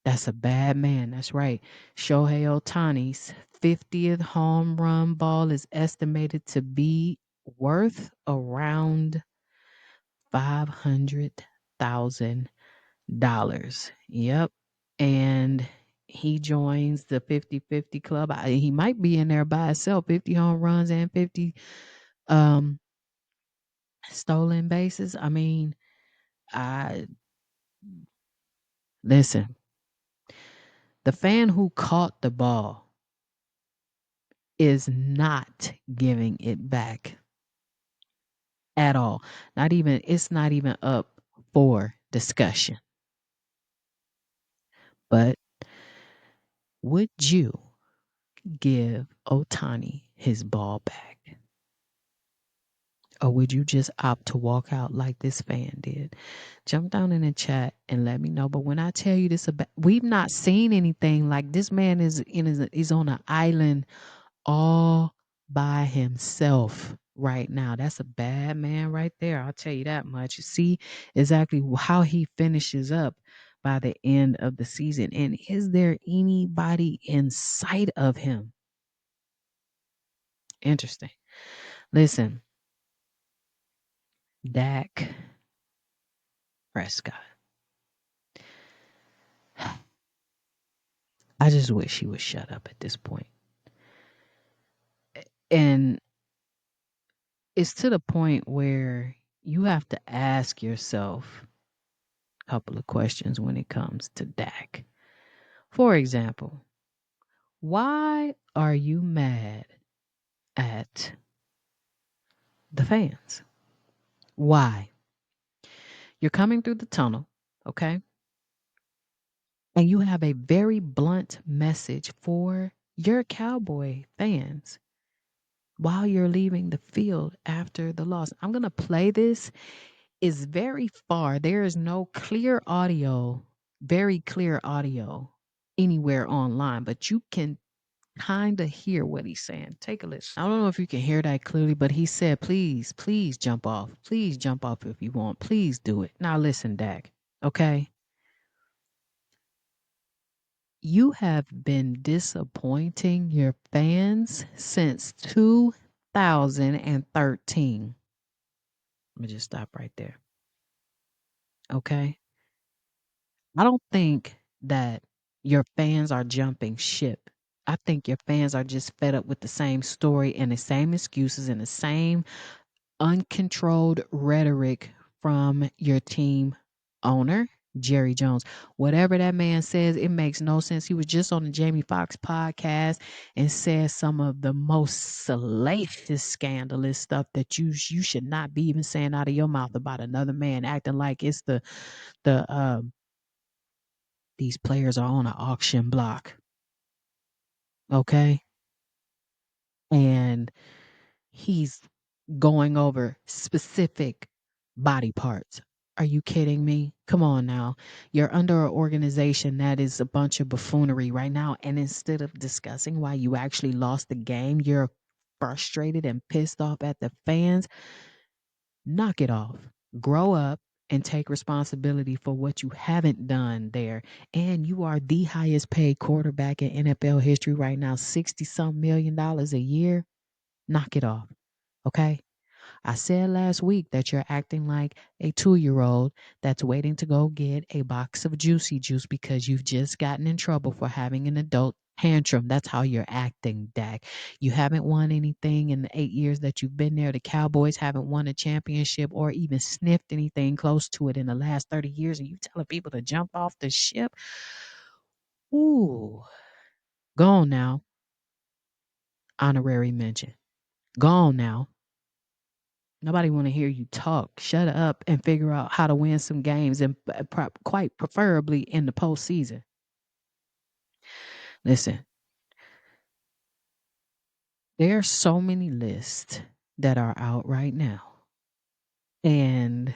C: that's a bad man. That's right. Shohei Otani's 50th home run ball is estimated to be worth around $500,000. Yep. And he joins the 50-50 club. He might be in there by himself, 50 home runs and 50 um stolen bases. I mean, I listen, the fan who caught the ball is not giving it back at all. Not even, it's not even up for discussion. But would you give Otani his ball back? Or would you just opt to walk out like this fan did? Jump down in the chat and let me know. But when I tell you this about, we've not seen anything like this. Man is on an island all by himself right now. That's a bad man right there. I'll tell you that much. You see exactly how he finishes up by the end of the season. And is there anybody in sight of him? Interesting. Listen, Dak Prescott. I just wish he would shut up at this point. And it's to the point where you have to ask yourself a couple of questions when it comes to Dak. For example, why are you mad at the fans? Why? You're coming through the tunnel, okay? And you have a very blunt message for your Cowboy fans while you're leaving the field after the loss. I'm going to play this. It's very far. There is no clear audio, very clear audio anywhere online, but you can kind of hear what he's saying. Take a listen. I don't know if you can hear that clearly, but he said, please, please jump off. Please jump off if you want. Please do it. Now listen, Dak, okay? You have been disappointing your fans since 2013. Let me just stop right there. Okay. I don't think that your fans are jumping ship. I think your fans are just fed up with the same story and the same excuses and the same uncontrolled rhetoric from your team owner, Jerry Jones. Whatever that man says, it makes no sense. He was just on the Jamie Foxx podcast and said some of the most salacious, scandalous stuff that you should not be even saying out of your mouth about another man, acting like it's the these players are on an auction block. Okay. And he's going over specific body parts. Are you kidding me? Come on now. You're under an organization that is a bunch of buffoonery right now. And instead of discussing why you actually lost the game, you're frustrated and pissed off at the fans. Knock it off. Grow up and take responsibility for what you haven't done there. And you are the highest paid quarterback in NFL history right now, 60 some $1 million a year. Knock it off. Okay. I said last week that you're acting like a 2-year-old that's waiting to go get a box of juicy juice because you've just gotten in trouble for having an adult tantrum. That's how you're acting, Dak. You haven't won anything in the 8 years that you've been there. The Cowboys haven't won a championship or even sniffed anything close to it in the last 30 years. And you telling people to jump off the ship? Ooh, go on now. Honorary mention. Go on now. Nobody want to hear you talk. Shut up and figure out how to win some games, and quite preferably in the postseason. Listen, there are so many lists that are out right now, and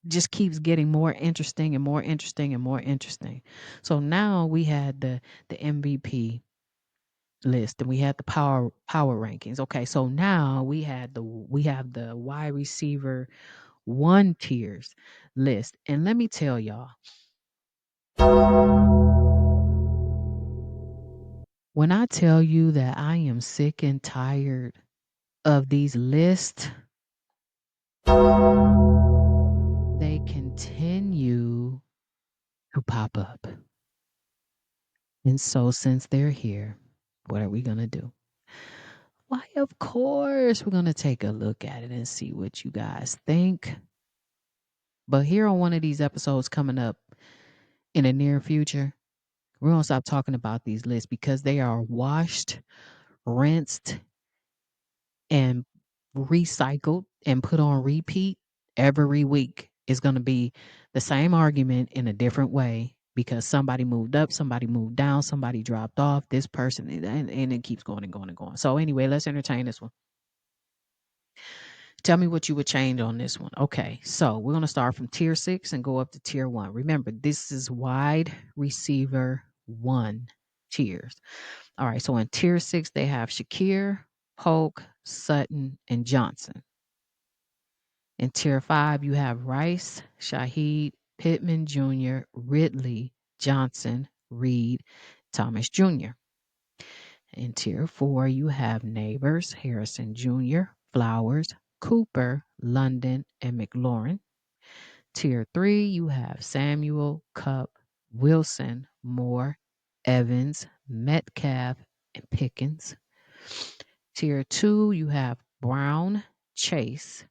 C: just keeps getting more interesting and more interesting and more interesting. So now we had the MVP list and we had the power rankings. Okay, so now we have the wide receiver one tiers list. And let me tell y'all, when I tell you that I am sick and tired of these lists, they continue to pop up. And so since they're here, what are we going to do? Why, of course, we're going to take a look at it and see what you guys think. But here on one of these episodes coming up in the near future, we're going to stop talking about these lists because they are washed, rinsed, and recycled and put on repeat every week. It's going to be the same argument in a different way because somebody moved up, somebody moved down, somebody dropped off, this person, and it keeps going and going and going. So, anyway, let's entertain this one. Tell me what you would change on this one. Okay, so we're going to start from tier 6 and go up to tier 1. Remember, this is wide receiver 1 tiers. All right, so in tier 6, they have Shakir, Polk, Sutton, and Johnson. In tier 5, you have Rice, Shaheed, Pittman Jr., Ridley, Johnson, Reed, Thomas Jr. In tier 4, you have Neighbors, Harrison Jr., Flowers, Cooper, London, and McLaurin. Tier 3, you have Samuel, Cup, Wilson, Moore, Evans, Metcalf, and Pickens. Tier 2, you have Brown, Chase,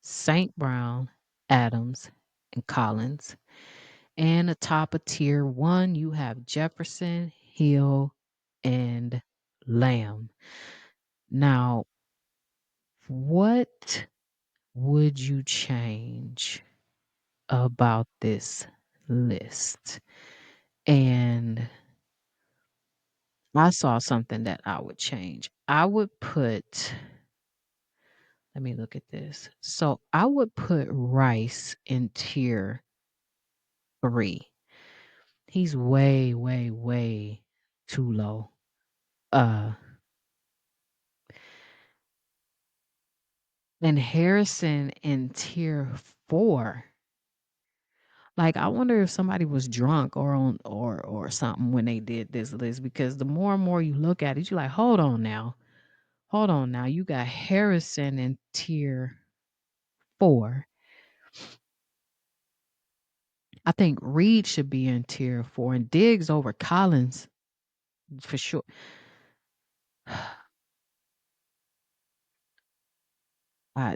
C: St. Brown, Adams, and Collins. And atop of tier 1, you have Jefferson, Hill, and Lamb. Now, what would you change about this list? And I saw something that I would change. I would put, let me look at this. So I would put Rice in tier 3. He's way, way, way too low. Uh, and Harrison in tier 4. Like, I wonder if somebody was drunk or on or something when they did this list, because the more and more you look at it, you're like, hold on now. Hold on now. You got Harrison in tier 4. I think Reed should be in tier 4 and Diggs over Collins for sure. I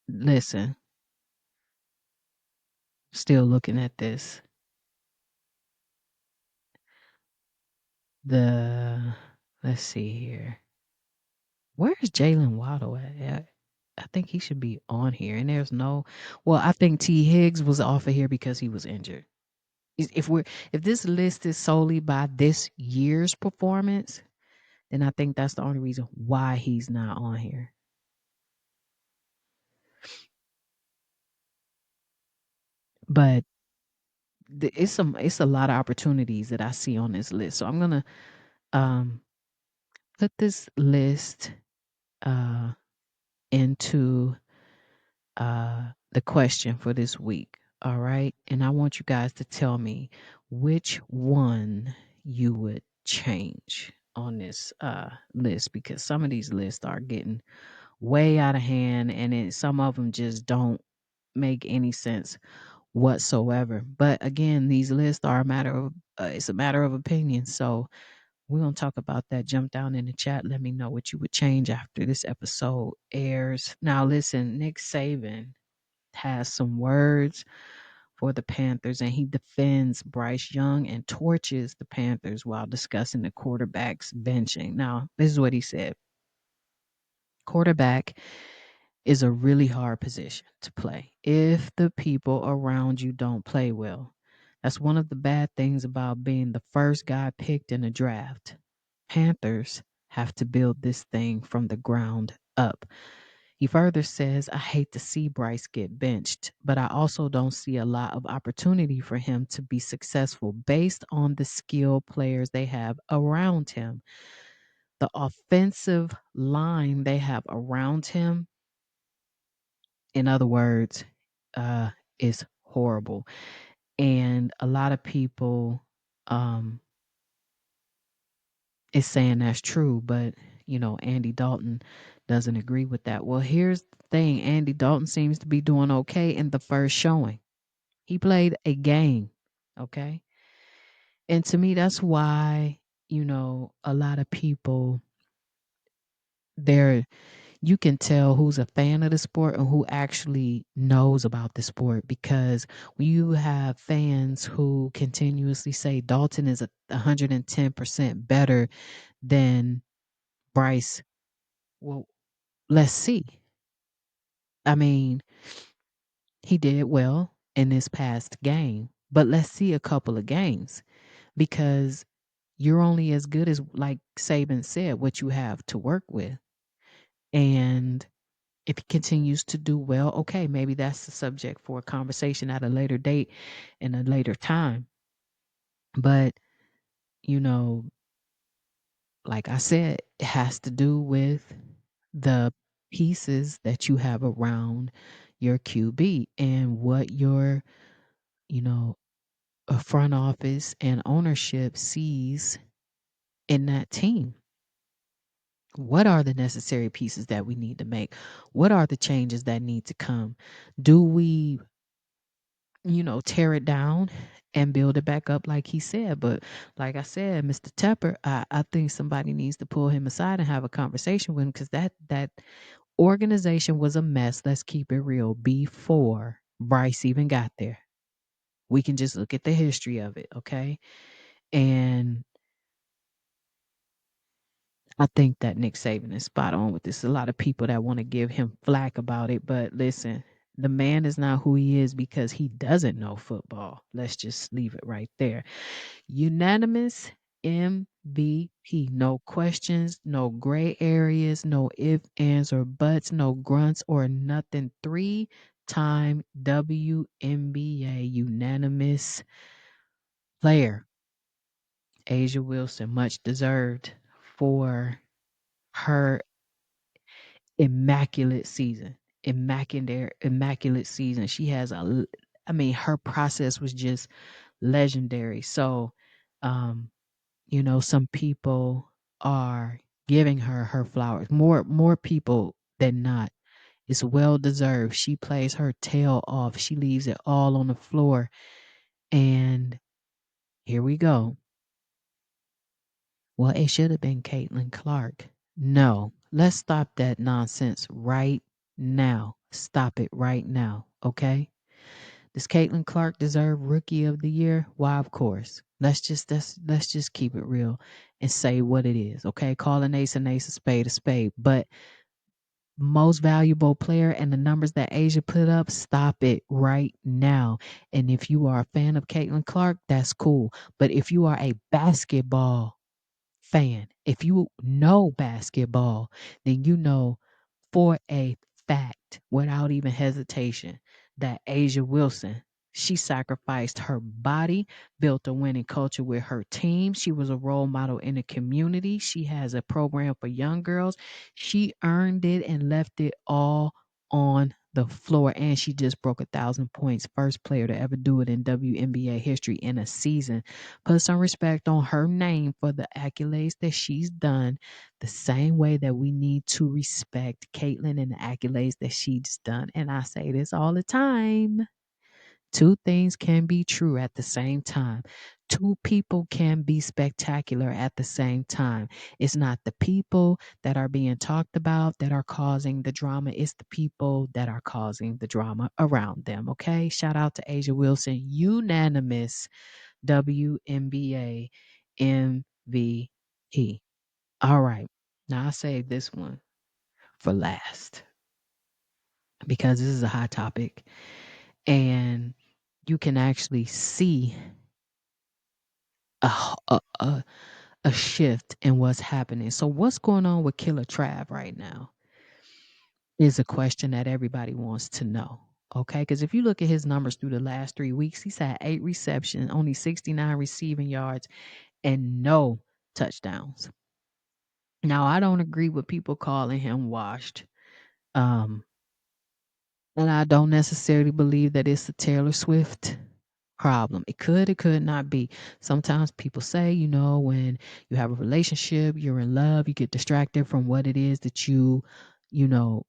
C: listen, still looking at this. The let's see here. Where's Jalen Waddle at? Yeah, I think he should be on here. And there's no, well, I think T. Higgs was off of here because he was injured. If this list is solely by this year's performance, then I think that's the only reason why he's not on here. But it's a lot of opportunities that I see on this list. So I'm gonna um put this list uh into the question for this week. All right. And I want you guys to tell me which one you would change on this list, because some of these lists are getting way out of hand and some of them just don't make any sense whatsoever. But again, these lists are a matter of it's a matter of opinion. So we're gonna talk about that. Jump down in the chat. Let me know what you would change after this episode airs. Now, listen, Nick Saban has some words for the Panthers, and he defends Bryce Young and torches the Panthers while discussing the quarterback's benching. Now, this is what he said: quarterback is a really hard position to play if the people around you don't play well. That's one of the bad things about being the first guy picked in a draft. Panthers have to build this thing from the ground up. He further says, I hate to see Bryce get benched, but I also don't see a lot of opportunity for him to be successful based on the skill players they have around him. The offensive line they have around him, in other words, uh, is horrible. And a lot of people um, is saying that's true, but Andy Dalton doesn't agree with that. Well, here's the thing: Andy Dalton seems to be doing okay in the first showing. He played a game, okay? And to me, that's why, a lot of people there you can tell who's a fan of the sport and who actually knows about the sport, because when you have fans who continuously say Dalton is 110% better than Bryce, well, let's see. I mean, he did well in this past game, but let's see a couple of games, because you're only as good as, like Saban said, what you have to work with. And if he continues to do well, okay, maybe that's the subject for a conversation at a later date in a later time. But, you know, like I said, it has to do with the pieces that you have around your QB and what your, you know, a front office and ownership sees in that team. What are the necessary pieces that we need to make? What are the changes that need to come? Do we, tear it down and build it back up like he said? But like I said, Mr. Tepper, I think somebody needs to pull him aside and have a conversation with him, because that organization was a mess. Let's keep it real. Before Bryce even got there, we can just look at the history of it, okay? And I think that Nick Saban is spot on with this. A lot of people that want to give him flack about it, but listen, the man is not who he is because he doesn't know football. Let's just leave it right there. Unanimous MVP. No questions, no gray areas, no ifs, ands, or buts, no grunts or nothing. Three-time WNBA unanimous player, Asia Wilson, much deserved for her immaculate season. Immaculate season. She has I mean, her process was just legendary. So, um, some people are giving her flowers. More people than not. It's well deserved. She plays her tail off. She leaves it all on the floor. And here we go. Well, it should have been Caitlin Clark. No, let's stop that nonsense right now. Stop it right now, okay? Does Caitlin Clark deserve Rookie of the Year? Why, of course. Let's just keep it real and say what it is, okay? Call an ace, a spade a spade. But most valuable player and the numbers that Asia put up, stop it right now. And if you are a fan of Caitlin Clark, that's cool. But if you are a basketball fan, if you know basketball, then you know for a fact, without even hesitation, that Asia Wilson, she sacrificed her body, built a winning culture with her team. She was a role model in the community. She has a program for young girls. She earned it and left it all on the floor. And she just broke 1,000 points. First player to ever do it in WNBA history in a season. Put some respect on her name for the accolades that she's done, the same way that we need to respect Caitlin and the accolades that she's done. And I say this all the time: Two things can be true at the same time. Two people can be spectacular at the same time. It's not the people that are being talked about that are causing the drama, it's the people that are causing the drama around them. Okay. Shout out to Asia Wilson, unanimous WNBA MVP. All right. Now I saved this one for last because this is a hot topic and you can actually see a, a shift in what's happening. So, what's going on with Killer Trav right now is a question that everybody wants to know. Okay, because if you look at his numbers through the last 3 weeks, he's had 8 receptions, only 69 receiving yards, and no touchdowns. Now, I don't agree with people calling him washed. Um, and I don't necessarily believe that it's a Taylor Swift problem. It could not be. Sometimes people say, when you have a relationship, you're in love, you get distracted from what it is that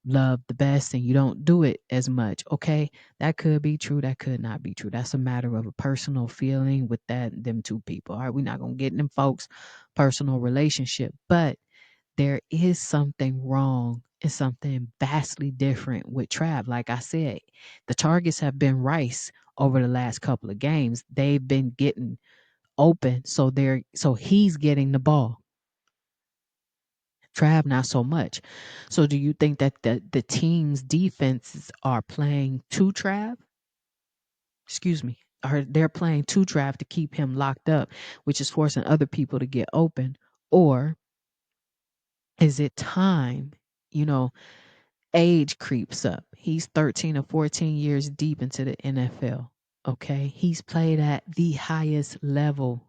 C: love the best and you don't do it as much. Okay. That could be true. That could not be true. That's a matter of a personal feeling with them two people. All right. We're not going to get in them folks' personal relationship, but there is something wrong and something vastly different with Trav. Like I said, the targets have been Rice over the last couple of games. They've been getting open, so he's getting the ball. Trav not so much. So do you think that the team's defenses are playing to Trav? Excuse me. Or they're playing to Trav to keep him locked up, which is forcing other people to get open? Or is it time, you know, age creeps up. He's 13 or 14 years deep into the NFL. Okay. He's played at the highest level.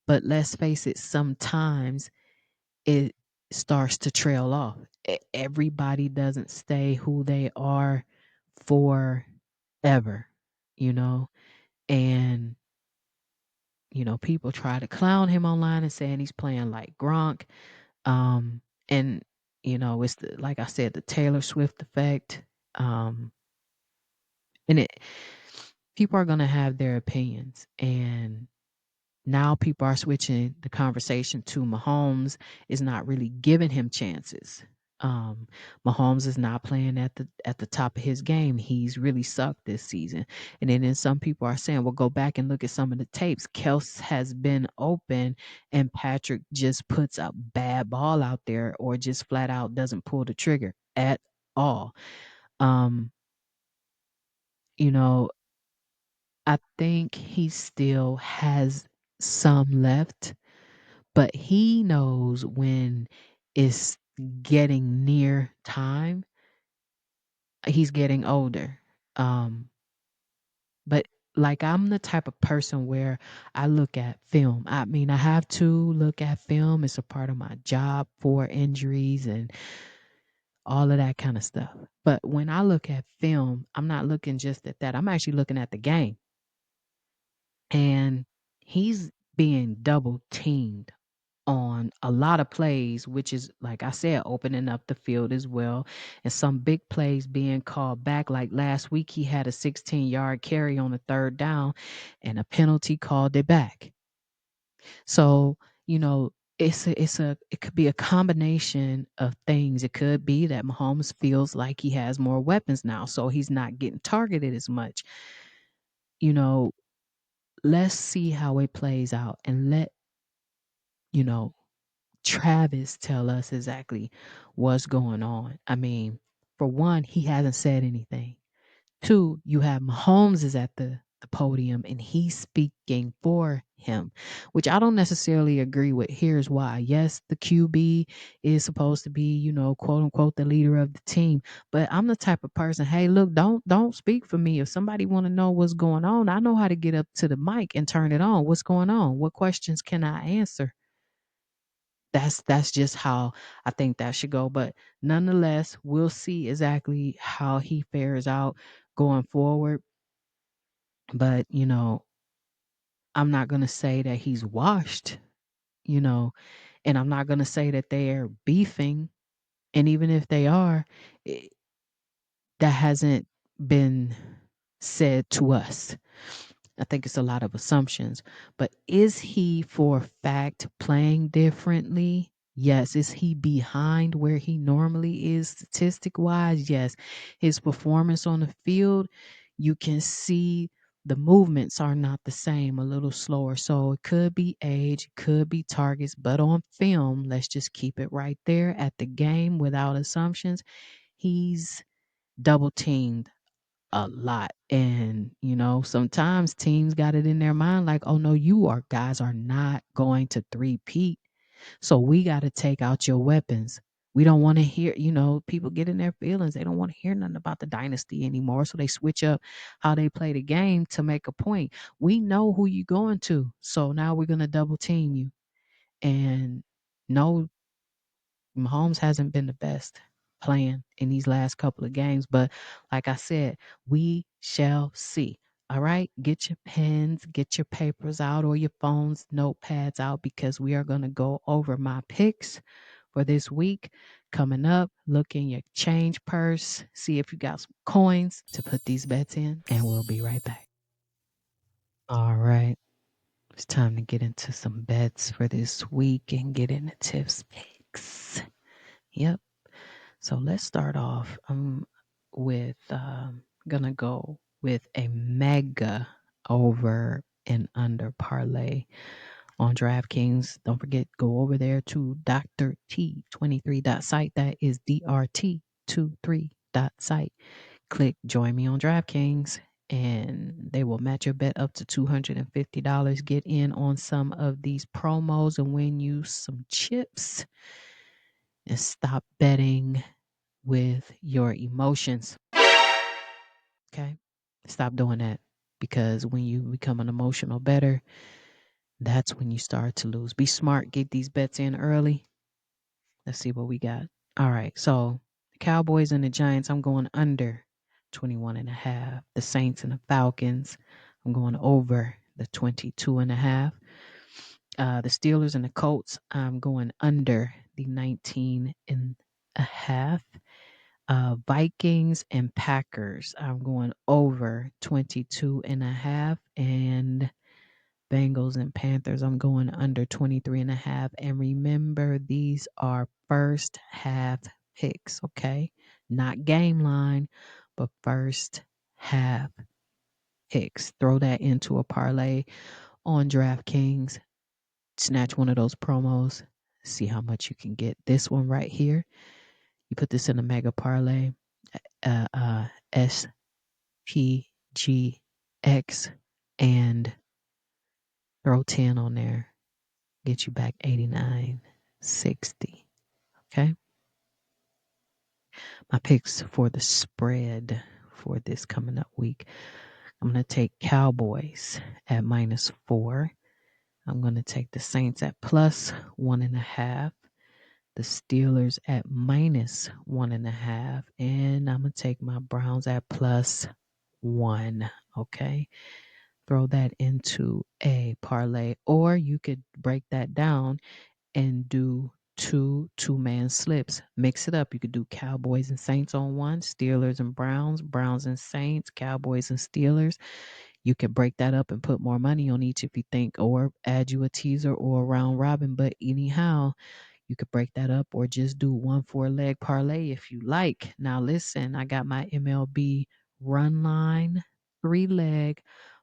C: But let's face it, sometimes it starts to trail off. Everybody doesn't stay who they are forever, you know? And, people try to clown him online and saying he's playing like Gronk. Um, and, it's like I said, the Taylor Swift effect. Um, And people are going to have their opinions. And now people are switching the conversation to Mahomes is not really giving him chances. Mahomes is not playing at the top of his game. He's really sucked this season. And then some people are saying, well, go back and look at some of the tapes. Kels has been open and Patrick just puts a bad ball out there or just flat out doesn't pull the trigger at all. Um, you know, I think he still has some left, but he knows when it's getting near time. He's getting older. Um, but like I'm the type of person where I look at film. I mean, I have to look at film. It's a part of my job for injuries and all of that kind of stuff. But when I look at film, I'm not looking just at that. I'm actually looking at the game. And he's being double teamed on a lot of plays, which is, like I said, opening up the field as well. And some big plays being called back. Like last week, he had a 16-yard carry on the third down and a penalty called it back. So, it could be a combination of things. It could be that Mahomes feels like he has more weapons now, so he's not getting targeted as much. You know, let's see how it plays out and let, you know, Travis tell us exactly what's going on. I mean, for one, he hasn't said anything. Two, you have Mahomes is at the podium and he's speaking for him, which I don't necessarily agree with. Here's why. Yes, the QB is supposed to be, quote unquote, the leader of the team. But I'm the type of person, hey, look, don't speak for me. If somebody want to know what's going on, I know how to get up to the mic and turn it on. What's going on? What questions can I answer? That's just how I think that should go. But nonetheless, we'll see exactly how he fares out going forward. But, I'm not going to say that he's washed, you know, and I'm not going to say that they're beefing. And even if they are, that hasn't been said to us. I think it's a lot of assumptions. But is he for a fact playing differently? Yes. Is he behind where he normally is statistic wise? Yes. His performance on the field, you can see the movements are not the same, a little slower. So it could be age, it could be targets, but on film, let's just keep it right there at the game without assumptions. He's double teamed a lot. And, sometimes teams got it in their mind like, oh no, guys are not going to three-peat. So we got to take out your weapons. We don't want to hear, people get in their feelings. They don't want to hear nothing about the dynasty anymore. So they switch up how they play the game to make a point. We know who you're going to. So now we're going to double team you. And no, Mahomes hasn't been the best playing in these last couple of games, but like I said, we shall see. All right, get your pens, get your papers out or your phones, notepads out because we are going to go over my picks for this week. Coming up, look in your change purse, see if you got some coins to put these bets in, and we'll be right back. All right, it's time to get into some bets for this week and get into Tiff's picks. Yep. So let's start off with gonna go with a mega over and under parlay on DraftKings. Don't forget, go over there to Dr. T23.site. That is DRT23.site. Click join me on DraftKings and they will match your bet up to $250. Get in on some of these promos and win you some chips and stop betting with your emotions. Okay? Stop doing that because when you become an emotional bettor, that's when you start to lose. Be smart, get these bets in early. Let's see what we got. All right. So, the Cowboys and the Giants, I'm going under 21 and a half. The Saints and the Falcons, I'm going over the 22 and a half. The Steelers and the Colts, I'm going under the 19 and a half. Vikings and Packers, I'm going over 22 and a half. And Bengals and Panthers, I'm going under 23 and a half. And remember, these are first half picks, okay? Not game line, but first half picks. Throw that into a parlay on DraftKings. Snatch one of those promos. See how much you can get. This one right here, you put this in a mega parlay. SPGX and throw 10 on there. Get you back 89.60. Okay. My picks for the spread for this coming up week. I'm going to take Cowboys at -4. I'm going to take the Saints at +1.5. The Steelers at -1.5. And I'm going to take my Browns at +1. Okay. Throw that into a parlay, or you could break that down and do two-man slips. Mix it up. You could do Cowboys and Saints on one, Steelers and Browns, Browns and Saints, Cowboys and Steelers. You could break that up and put more money on each if you think, or add you a teaser or a round robin. But anyhow, you could break that up or just do one 4-leg parlay if you like. Now listen, I got my MLB run line 3-leg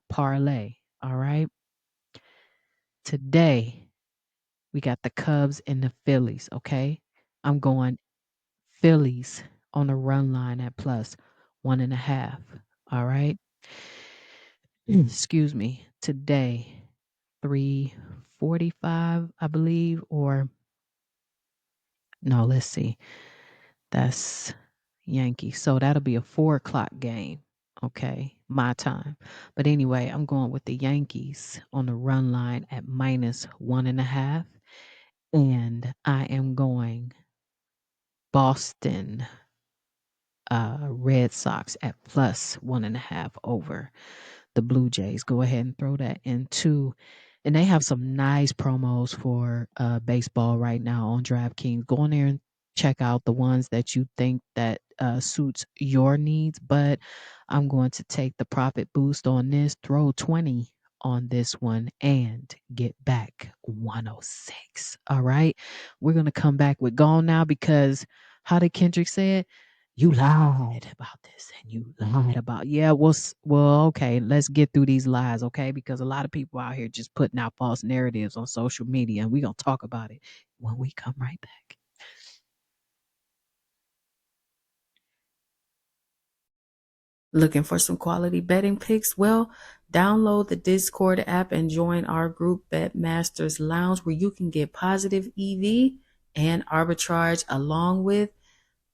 C: parlay. All right. Today we got the Cubs and the Phillies. Okay. I'm going Phillies on the run line at +1.5. All right. Excuse me. Today, 3:45, I believe, or no, let's see. That's Yankee. So that'll be a 4 o'clock game. Okay. My time. But anyway, I'm going with the Yankees on the run line at -1.5. And I am going Boston Red Sox at +1.5 over the Blue Jays. Go ahead and throw that into, and they have some nice promos for baseball right now on DraftKings. Go in there and check out the ones that you think that suits your needs. But I'm going to take the profit boost on this, throw 20 on this one, and get back 106. All right. We're going to come back with Gone Now because how did Kendrick say it? You lied about this and you lied about, yeah, well, okay, let's get through these lies, okay? Because a lot of people out here just putting out false narratives on social media, and we're going to talk about it when we come right back.
A: Looking for some quality betting picks? Well, download the Discord app and join our group Bet Masters Lounge where you can get positive EV and arbitrage along with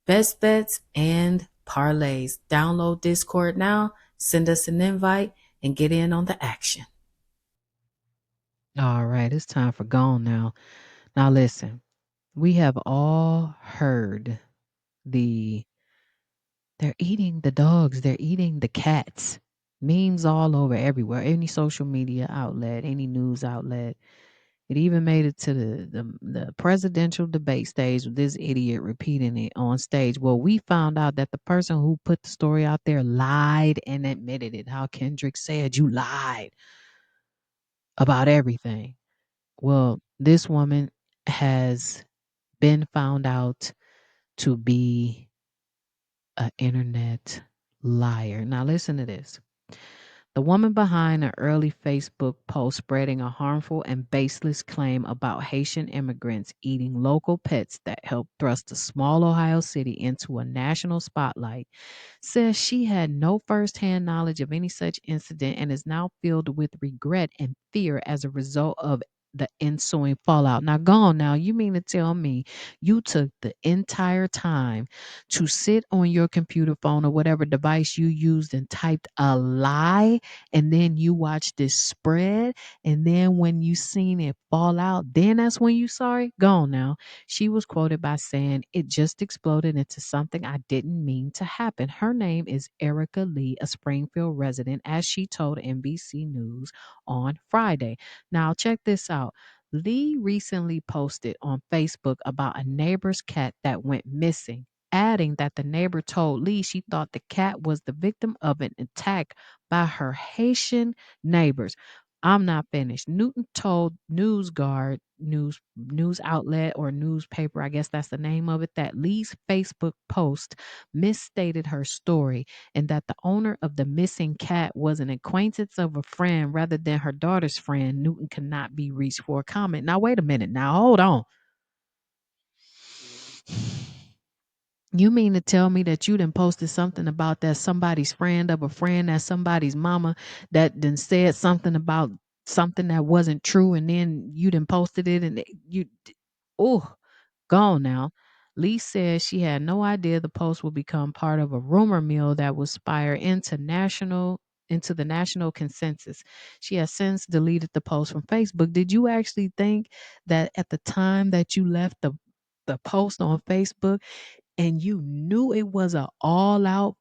A: best bets and parlays. Download Discord now, send us an invite, and get in on the action.
C: All right, it's time for Gone Now. Now, listen, we have all heard the they're eating the dogs, they're eating the cats. Memes all over everywhere, any social media outlet, any news outlet. It even made it to the presidential debate stage with this idiot repeating it on stage. Well, we found out that the person who put the story out there lied and admitted it. How Kendrick said, you lied about everything. Well, this woman has been found out to be an internet liar. Now, listen to this. The woman behind an early Facebook post spreading a harmful and baseless claim about Haitian immigrants eating local pets that helped thrust a small Ohio city into a national spotlight says she had no firsthand knowledge of any such incident and is now filled with regret and fear as a result of the ensuing fallout. Now, gone now, you mean to tell me you took the entire time to sit on your computer phone or whatever device you used and typed a lie, and then you watched this spread, and then when you seen it fall out, then that's when you sorry? Gone now. She was quoted by saying, "It just exploded into something I didn't mean to happen." Her name is Erica Lee, a Springfield resident, as she told NBC News on Friday. Now, check this out. Lee recently posted on Facebook about a neighbor's cat that went missing, adding that the neighbor told Lee she thought the cat was the victim of an attack by her Haitian neighbors. I'm not finished. Newton told NewsGuard news outlet or newspaper, I guess that's the name of it, that Lee's Facebook post misstated her story and that the owner of the missing cat was an acquaintance of a friend rather than her daughter's friend. Newton could not be reached for a comment. Now wait a minute. Now hold on. You mean to tell me that you done posted something about that somebody's friend of a friend, that somebody's mama that then said something about something that wasn't true, and then you done posted it and you, oh, gone now. Lee says she had no idea the post would become part of a rumor mill that would spire into the national consensus. She has since deleted the post from Facebook. Did you actually think that at the time that you left the post on Facebook and you knew it was a all out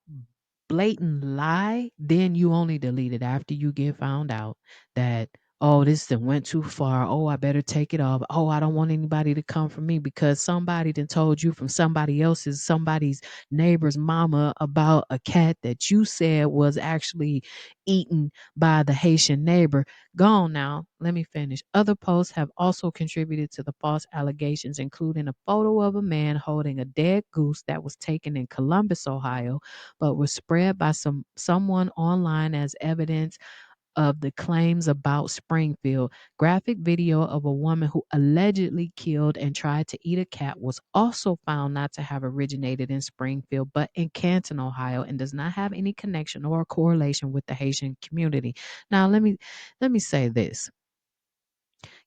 C: blatant lie, then you only delete it after you get found out that, oh, this done went too far. Oh, I better take it off. Oh, I don't want anybody to come for me because somebody done told you from somebody's neighbor's mama about a cat that you said was actually eaten by the Haitian neighbor. Gone now. Let me finish. Other posts have also contributed to the false allegations, including a photo of a man holding a dead goose that was taken in Columbus, Ohio, but was spread by someone online as evidence of the claims about Springfield. Graphic video of a woman who allegedly killed and tried to eat a cat was also found not to have originated in Springfield, but in Canton, Ohio, and does not have any connection or correlation with the Haitian community. Now, let me say this.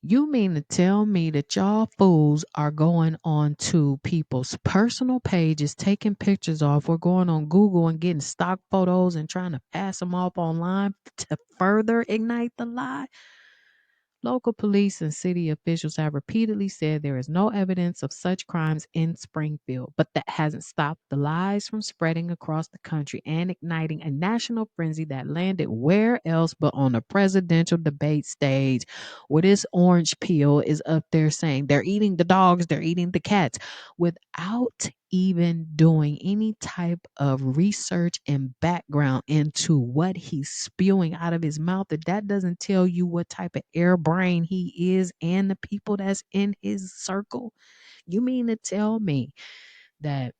C: You mean to tell me that y'all fools are going on to people's personal pages, taking pictures off, or going on Google and getting stock photos and trying to pass them off online to further ignite the lie? Local police and city officials have repeatedly said there is no evidence of such crimes in Springfield, but that hasn't stopped the lies from spreading across the country and igniting a national frenzy that landed where else but on a presidential debate stage where this orange peel is up there saying they're eating the dogs, they're eating the cats, without even doing any type of research and background into what he's spewing out of his mouth, if that doesn't tell you what type of air brain he is and the people that's in his circle, you mean to tell me that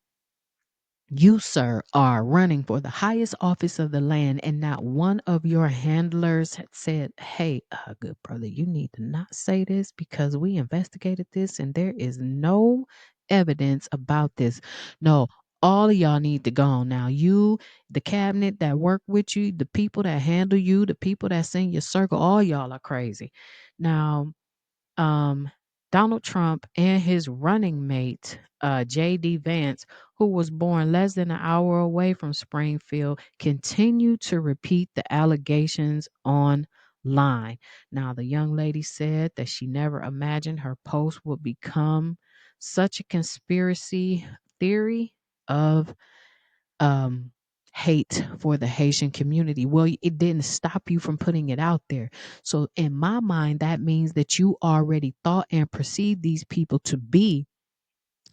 C: you, sir, are running for the highest office of the land, and not one of your handlers had said, hey, good brother, you need to not say this because we investigated this and there is no evidence about this. No, all of y'all need to go on now. You, the cabinet that work with you, the people that handle you, the people that's in your circle, all y'all are crazy. Now, um, Donald Trump and his running mate, J.D. Vance, who was born less than an hour away from Springfield, continue to repeat the allegations online. Now, the young lady said that she never imagined her post would become such a conspiracy theory of um hate for the Haitian community. Well, it didn't stop you from putting it out there. So in my mind, that means that you already thought and perceived these people to be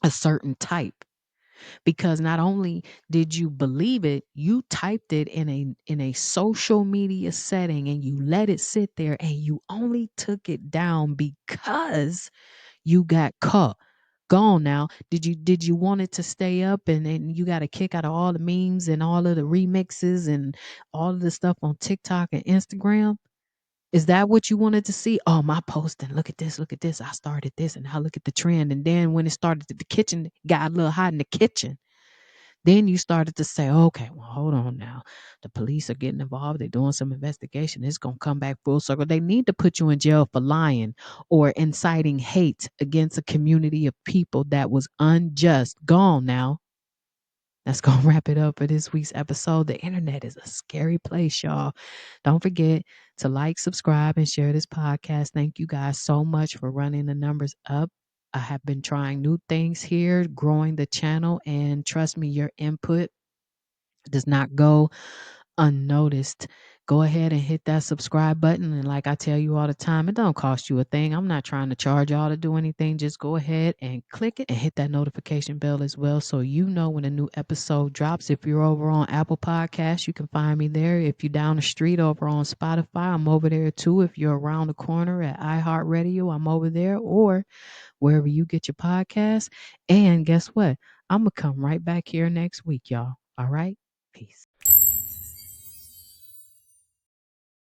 C: a certain type, because not only did you believe it, you typed it in a social media setting and you let it sit there and you only took it down because you got caught. Gone now. Did you want it to stay up and you got a kick out of all the memes and all of the remixes and all of the stuff on TikTok and Instagram? Is that what you wanted to see? Oh, my posting. Look at this. Look at this. I started this and now look at the trend. And then when it started at the kitchen, got a little hot in the kitchen. Then you started to say, okay, well, hold on now. The police are getting involved. They're doing some investigation. It's going to come back full circle. They need to put you in jail for lying or inciting hate against a community of people that was unjust. Gone now. That's going to wrap it up for this week's episode. The internet is a scary place, y'all. Don't forget to like, subscribe, and share this podcast. Thank you guys so much for running the numbers up. I have been trying new things here, growing the channel, and trust me, your input does not go unnoticed. Go ahead and hit that subscribe button. And like I tell you all the time, it don't cost you a thing. I'm not trying to charge y'all to do anything. Just go ahead and click it and hit that notification bell as well, so you know when a new episode drops. If you're over on Apple Podcasts, you can find me there. If you're down the street over on Spotify, I'm over there too. If you're around the corner at iHeartRadio, I'm over there, or wherever you get your podcasts. And guess what? I'm going to come right back here next week, y'all. All right? Peace.